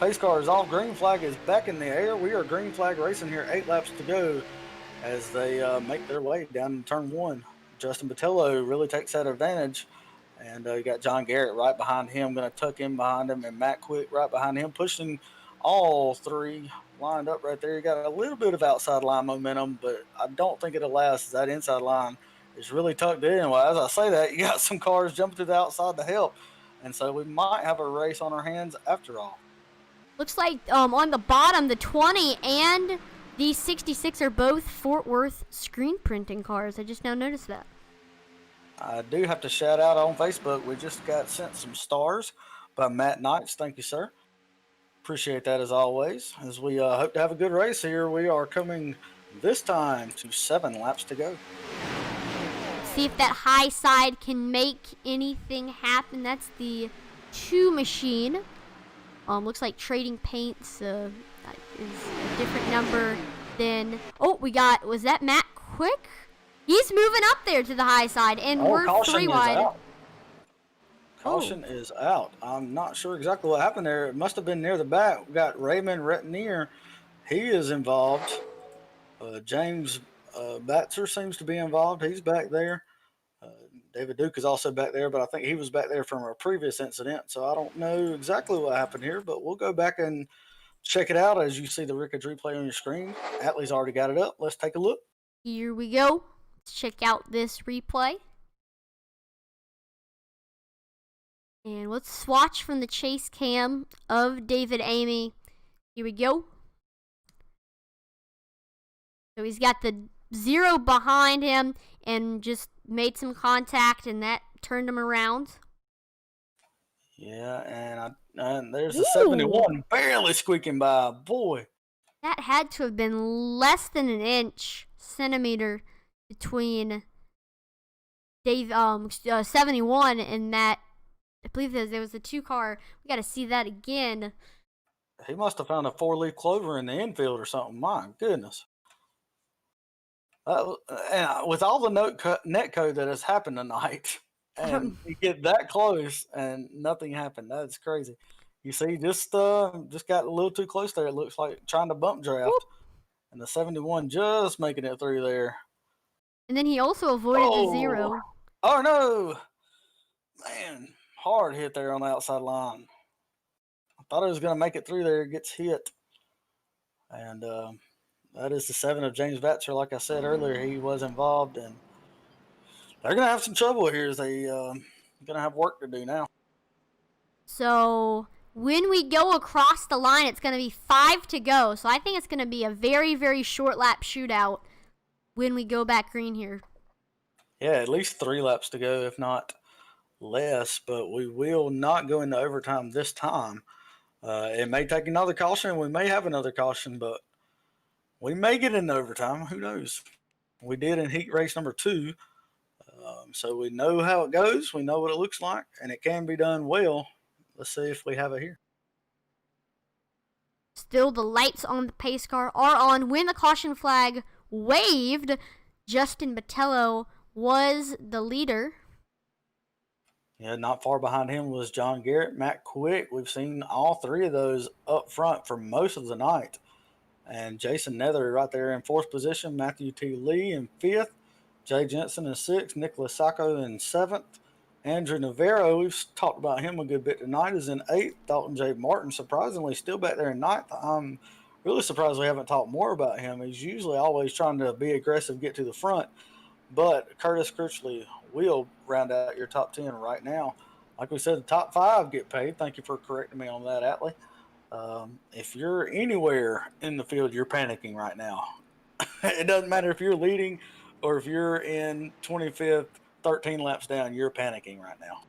Pace car is off. Green flag is back in the air. We are green flag racing here. 8 laps to go as they make their way down to turn 1. Justin Botello really takes that advantage. And you got John Garrett right behind him, going to tuck in behind him, and Matt Quick right behind him, pushing all 3 lined up right there. You got a little bit of outside line momentum, but I don't think it'll last. That inside line is really tucked in. Well, as I say that, you got some cars jumping to the outside to help. And so we might have a race on our hands after all. Looks like on the bottom, the 20 and the 66 are both Fort Worth screen printing cars. I just now noticed that. I do have to shout out on Facebook. We just got sent some stars by Matt Knights. Thank you, sir. Appreciate that as always. As we hope to have a good race here, we are coming this time to 7 laps to go. See if that high side can make anything happen. That's the 2 machine. Looks like Trading Paints is a different number than. Oh, was that Matt Quick? He's moving up there to the high side, and we're 3 wide. Caution is out. I'm not sure exactly what happened there. It must have been near the back. We got Raymond Retinier. He is involved. James Batzer seems to be involved. He's back there. David Duke is also back there, but I think he was back there from a previous incident. So I don't know exactly what happened here, but we'll go back and check it out as you see the wreckage replay on your screen. Atlee's already got it up. Let's take a look. Here we go. Let's check out this replay. And let's swatch from the chase cam of David Amy. Here we go. So he's got the 0 behind him and just made some contact, and that turned him around. Yeah, and there's the 71 barely squeaking by. Boy, that had to have been less than an centimeter between Dave 71 and that. I believe there was a 2 car. We got to see that again. He must have found a 4-leaf clover in the infield or something. My goodness. And with all the net code that has happened tonight, and you get that close and nothing happened. That's crazy. You see, just got a little too close there. It looks like trying to bump draft. Whoop. And the 71 just making it through there. And then he also avoided the 0. Oh, no. Man, hard hit there on the outside line. I thought it was going to make it through there. It gets hit. And that is the 7 of James Batzer. Like I said earlier, he was involved, and they're going to have some trouble here as they going to have work to do now. So when we go across the line, it's going to be 5 to go. So I think it's going to be a very, very short lap shootout when we go back green here. Yeah, at least 3 laps to go, if not less. But we will not go into overtime this time. It may take another caution. We may have another caution, but we may get into overtime. Who knows? We did in heat race number 2. So we know how it goes. We know what it looks like, and it can be done well. Let's see if we have it here. Still, the lights on the pace car are on. When the caution flag waved, Justin Botello was the leader. Yeah, not far behind him was John Garrett, Matt Quick. We've seen all three of those up front for most of the night. And Jason Nether right there in fourth position, Matthew T. Lee in fifth, Jay Jensen in sixth, Nicholas Sacco in seventh. Andrew Navarro, we've talked about him a good bit tonight, is in eighth. Dalton J. Martin, surprisingly, still back there in ninth. I'm really surprised we haven't talked more about him. He's usually always trying to be aggressive, get to the front. But Curtis Critchley will round out your top 10 right now. Like we said, the top 5 get paid. Thank you for correcting me on that, Atlee. If you're anywhere in the field, you're panicking right now. It doesn't matter if you're leading or if you're in 25th, 13 laps down, you're panicking right now.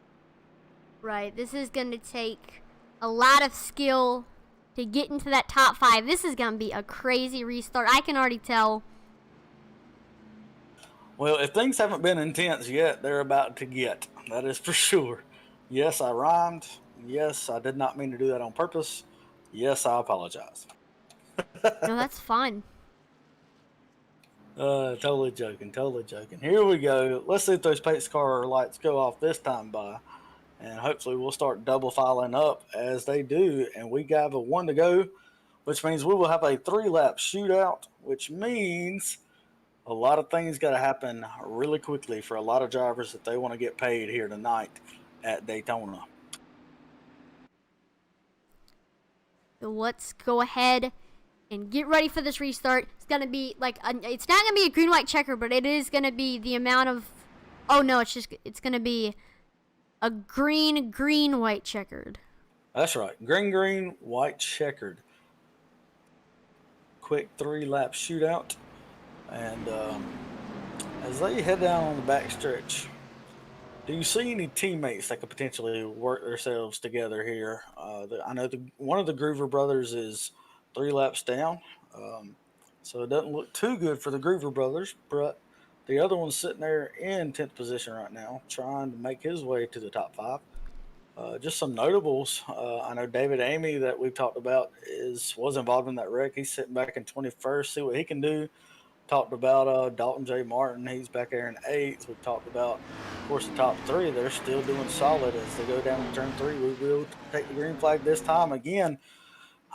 Right. This is going to take a lot of skill to get into that top 5. This is going to be a crazy restart. I can already tell. Well, if things haven't been intense yet, they're about to get. That is for sure. Yes, I rhymed. Yes, I did not mean to do that on purpose. Yes, I apologize. No, that's fun. Totally joking. Here we go. Let's see if those pace car lights go off this time by. And hopefully we'll start double filing up as they do. And we got a 1 to go, which means we will have a 3-lap shootout, which means a lot of things got to happen really quickly for a lot of drivers if they want to get paid here tonight at Daytona. So let's go ahead and get ready for this restart. It's going to be like, it's not going to be a green-white checker, but it is going to be the amount of, oh no, it's going to be a green-white checkered. That's right. Green, white checkered. Quick 3-lap shootout. And as they head down on the backstretch, do you see any teammates that could potentially work themselves together here? I know one of the Groover brothers is 3 laps down, so it doesn't look too good for the Groover brothers, but the other one's sitting there in 10th position right now, trying to make his way to the top 5. Just some notables. I know David Amy that we've talked about was involved in that wreck. He's sitting back in 21st, see what he can do. Talked about Dalton J. Martin. He's back there in 8th. We've talked about, of course, the top 3. They're still doing solid as they go down to turn 3. We will take the green flag this time. Again,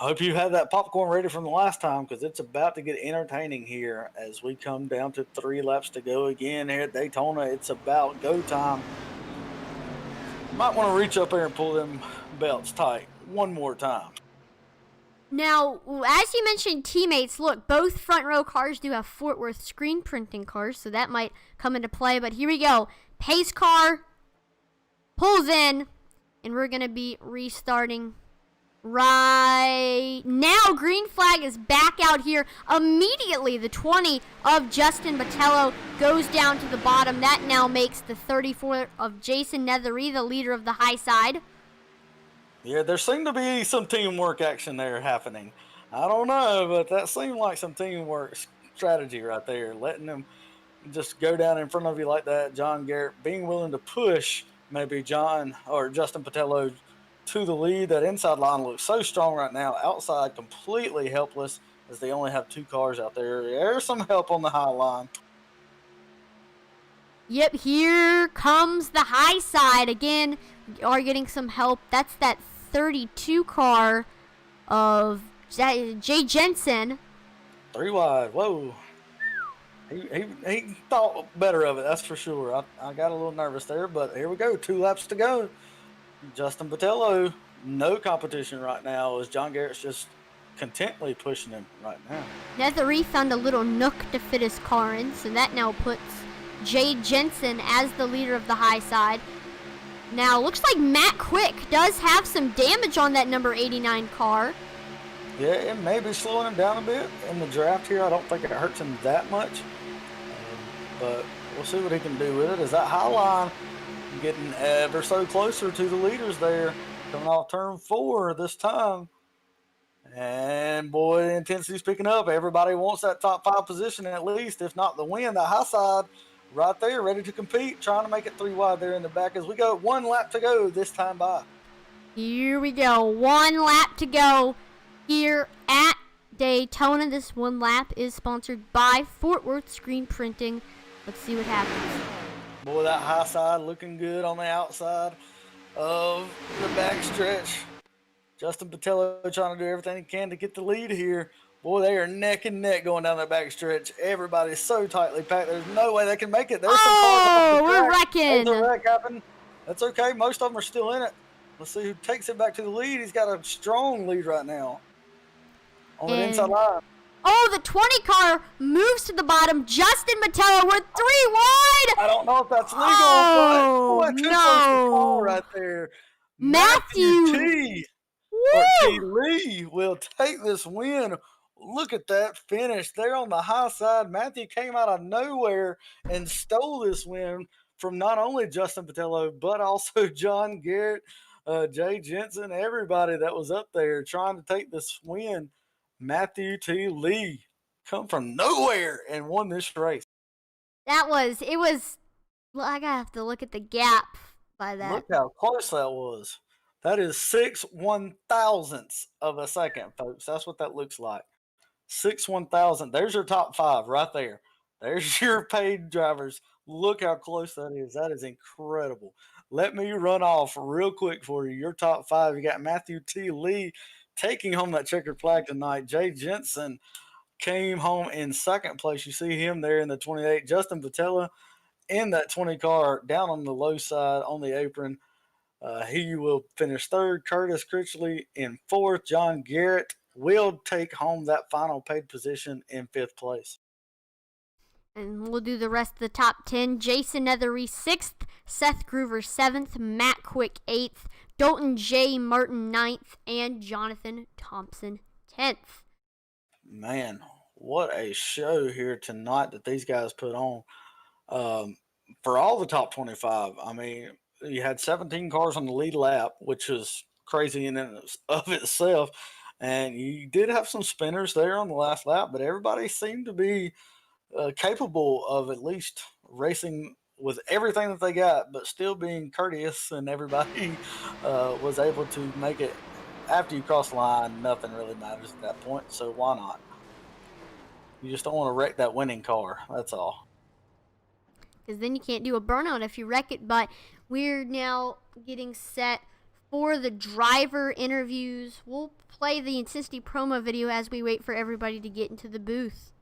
I hope you had that popcorn ready from the last time because it's about to get entertaining here as we come down to 3 laps to go again here at Daytona. It's about go time. Might want to reach up there and pull them belts tight one more time. Now, as you mentioned teammates, look, both front row cars do have Fort Worth screen printing cars, so that might come into play. But here we go. Pace car pulls in, and we're going to be restarting right now. Green flag is back out here. Immediately, the 20 of Justin Botello goes down to the bottom. That now makes the 34 of Jason Nethery, the leader of the high side. Yeah, there seemed to be some teamwork action there happening. I don't know, but that seemed like some teamwork strategy right there, letting them just go down in front of you like that. John Garrett being willing to push maybe John or Justin Botello to the lead. That inside line looks so strong right now. Outside, completely helpless as they only have 2 cars out there. There's some help on the high line. Yep, here comes the high side. Again, we are getting some help. That's that 32 car of Jay Jensen. 3 wide. Whoa. He thought better of it, that's for sure. I got a little nervous there, but here we go. 2 laps to go. Justin Botello, no competition right now as John Garrett's just contently pushing him right now. Nethery found a little nook to fit his car in, so that now puts Jay Jensen as the leader of the high side. Now, looks like Matt Quick does have some damage on that number 89 car. Yeah, it may be slowing him down a bit in the draft here. I don't think it hurts him that much. But we'll see what he can do with it. As that high line getting ever so closer to the leaders there. Coming off turn 4 this time. And boy, the intensity's picking up. Everybody wants that top 5 position at least, if not the win. The high side right there, ready to compete, trying to make it 3 wide there in the back as we go. 1 lap to go this time by. Here we go. 1 lap to go here Daytona. This one lap is sponsored by Fort Worth Screen Printing. Let's see what happens. Boy, that high side looking good on the outside of the backstretch. Justin Patello trying to do everything he can to get the lead here. Boy, they are neck and neck going down that backstretch. Everybody's so tightly packed. There's no way they can make it. There's some cars off the track. We're wrecking. There's a wreck happened. That's okay. Most of them are still in it. Let's see who takes it back to the lead. He's got a strong lead right now on the inside line. Oh, the 20 car moves to the bottom. Justin Metella, we're 3 wide. I don't know if that's legal, Oh, but no. Call right there. Matthew T. Or T. Lee will take this win. Look at that finish there on the high side. Matthew came out of nowhere and stole this win from not only Justin Patello, but also John Garrett, Jay Jensen, everybody that was up there trying to take this win. Matthew T. Lee come from nowhere and won this race. it was, well, I gotta have to look at the gap by that. Look how close that was. That is 6/1000ths of a second, folks. That's what that looks like. 6/1000. There's your top 5 right there. There's your paid drivers. Look how close that is. That is incredible. Let me run off real quick for you. Your top 5. You got Matthew T. Lee taking home that checkered flag tonight. Jay Jensen came home in second place. You see him there in the 28. Justin Patella in that 20 car down on the low side on the apron. He will finish third. Curtis Critchley in fourth. John Garrett will take home that final paid position in fifth place. And we'll do the rest of the top 10. Jason Nethery 6th, Seth Groover 7th, Matt Quick 8th, Dalton J. Martin 9th, and Jonathan Thompson 10th. Man, what a show here tonight that these guys put on. For all the top 25, I mean, you had 17 cars on the lead lap, which was crazy in and of itself. And you did have some spinners there on the last lap, but everybody seemed to be capable of at least racing with everything that they got, but still being courteous, and everybody was able to make it. After you cross the line, nothing really matters at that point, so why not? You just don't want to wreck that winning car, that's all. Because then you can't do a burnout if you wreck it. But we're now getting set for the driver interviews. We'll play the Insisty promo video as we wait for everybody to get into the booth.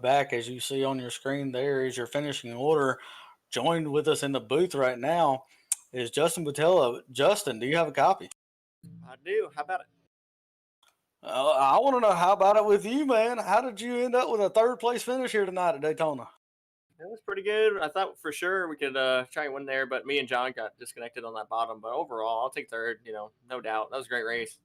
Back, as you see on your screen, there is your finishing order. Joined with us in the booth right now is Justin Patella. Justin, do you have a copy? I do. How about it? I want to know, how about it with you, man? How did you end up with a third place finish here tonight at Daytona? It was pretty good. I thought for sure we could try and win there, but me and John got disconnected on that bottom. But overall, I'll take third, no doubt. That was a great race.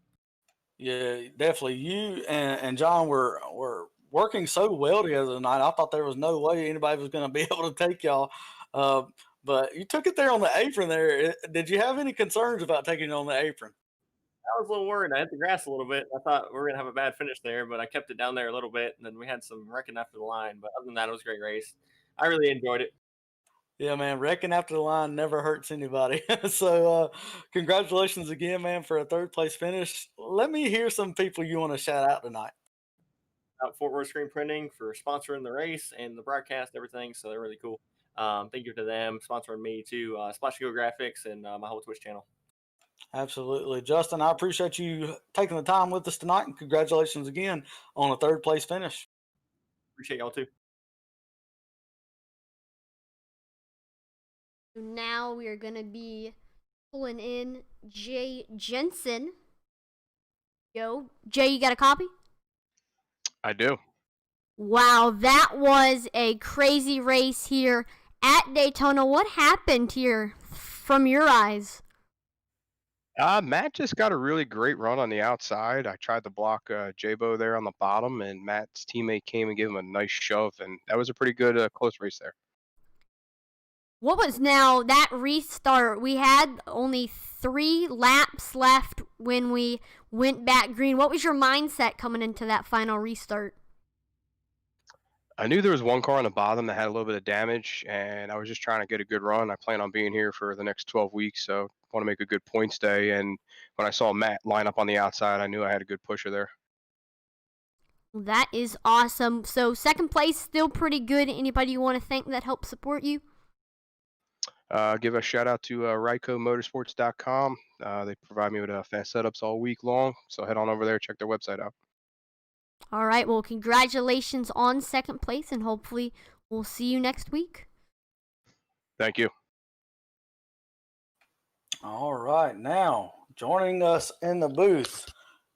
Yeah, definitely. You and John were working so well together tonight. I thought there was no way anybody was going to be able to take y'all. But you took it there on the apron there. Did you have any concerns about taking it on the apron? I was a little worried. I hit the grass a little bit. I thought we were going to have a bad finish there, but I kept it down there a little bit, and then we had some wrecking after the line. But other than that, it was a great race. I really enjoyed it. Yeah, man, wrecking after the line never hurts anybody. So, congratulations again, man, for a third place finish. Let me hear some people you want to shout out tonight. Fort Worth Screen Printing for sponsoring the race and the broadcast, everything. So they're really cool. Thank you to them sponsoring me too. Splash Go Graphics and my whole Twitch channel. Absolutely. Justin, I appreciate you taking the time with us tonight, and congratulations again on a third place finish. Appreciate y'all too. Now we are going to be pulling in Jay Jensen. Yo, Jay, you got a copy? I do. Wow, that was a crazy race here at Daytona. What happened here from your eyes? Matt just got a really great run on the outside. I tried to block J-Bo there on the bottom, and Matt's teammate came and gave him a nice shove, and that was a pretty good close race there. What was now that restart? We had only 3 laps left when we went back green. What was your mindset coming into that final restart? I knew there was one car on the bottom that had a little bit of damage, and I was just trying to get a good run. I plan on being here for the next 12 weeks, so want to make a good points day. And when I saw Matt line up on the outside, I knew I had a good pusher there. That is awesome. So second place, still pretty good. Anybody you want to thank that helped support you? Give a shout out to RycoMotorsports.com. They provide me with fast setups all week long, so head on over there, check their website out. All right, well, congratulations on second place, and hopefully we'll see you next week. Thank you. All right, now joining us in the booth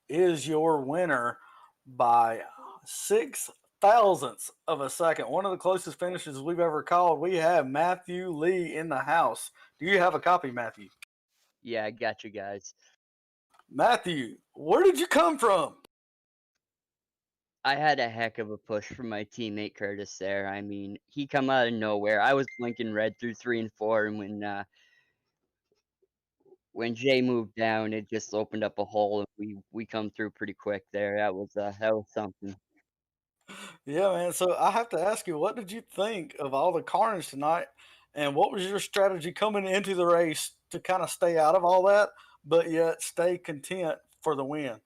is your winner by 0.006 of a second. One of the closest finishes we've ever called. We have Matthew Lee in the house. Do you have a copy, Matthew? Yeah, I got you guys. Matthew, where did you come from? I had a heck of a push from my teammate Curtis there. I mean, he come out of nowhere. I was blinking red through 3 and 4, and when Jay moved down, it just opened up a hole, and we come through pretty quick there. That was something. Yeah, man. So I have to ask you, what did you think of all the carnage tonight? And what was your strategy coming into the race to kind of stay out of all that, but yet stay content for the win?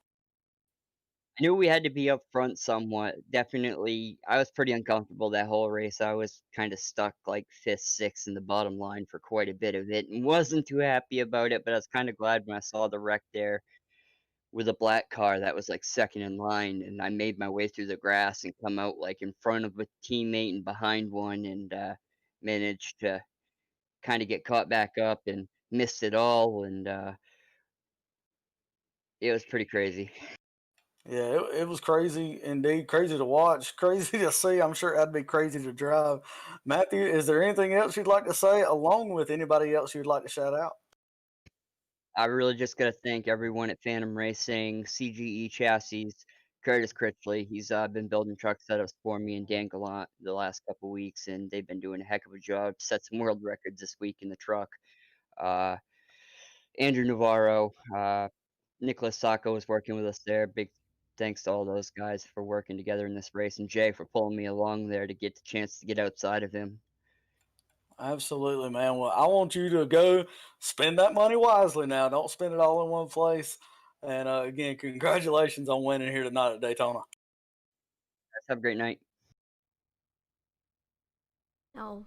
I knew we had to be up front somewhat. Definitely, I was pretty uncomfortable that whole race. I was kind of stuck like 5th, 6th in the bottom line for quite a bit of it, and wasn't too happy about it. But I was kind of glad when I saw the wreck there with a black car that was like 2nd in line, and I made my way through the grass and come out like in front of a teammate and behind one, and managed to kind of get caught back up and missed it all, and it was pretty crazy. Yeah, it was crazy indeed. Crazy to watch, crazy to see. I'm sure that'd be crazy to drive. Matthew, is there anything else you'd like to say, along with anybody else you'd like to shout out? I really just got to thank everyone at Phantom Racing, CGE Chassis, Curtis Critchley. He's been building truck setups for me and Dan Gallant the last couple weeks, and they've been doing a heck of a job. Set some world records this week in the truck. Andrew Navarro, Nicholas Sacco was working with us there. Big thanks to all those guys for working together in this race, and Jay for pulling me along there to get the chance to get outside of him. Absolutely, man. Well, I want you to go spend that money wisely now. Don't spend it all in one place. And again, congratulations on winning here tonight at Daytona. Have a great night. Oh,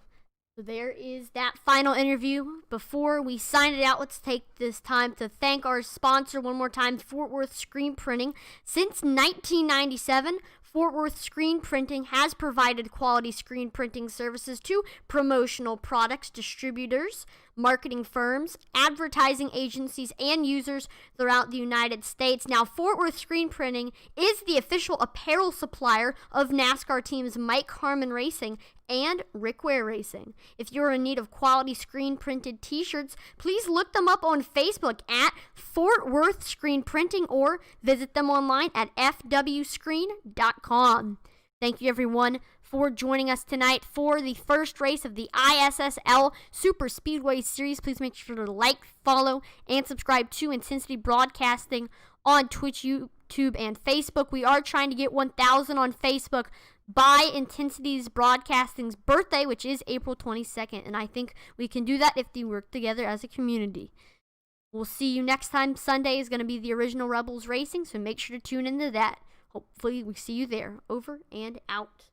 so there is that final interview. Before we sign it out, let's take this time to thank our sponsor one more time, Fort Worth Screen Printing. Since 1997, Fort Worth Screen Printing has provided quality screen printing services to promotional products, distributors, marketing firms, advertising agencies, and users throughout the United States. Now, Fort Worth Screen Printing is the official apparel supplier of NASCAR teams Mike Harmon Racing and Rick Ware Racing. If you're in need of quality screen printed t-shirts, please look them up on Facebook at Fort Worth Screen Printing or visit them online at fwscreen.com. Thank you, everyone, for joining us tonight for the first race of the iSSL Superspeedway Series. Please make sure to like, follow, and subscribe to Intensity Broadcasting on Twitch, YouTube and Facebook. We are trying to get 1,000 on Facebook by Intensity's Broadcasting's birthday, which is April 22nd. And I think we can do that if we work together as a community. We'll see you next time. Sunday is going to be the original Rebels Racing, so make sure to tune into that. Hopefully we see you there. Over and out.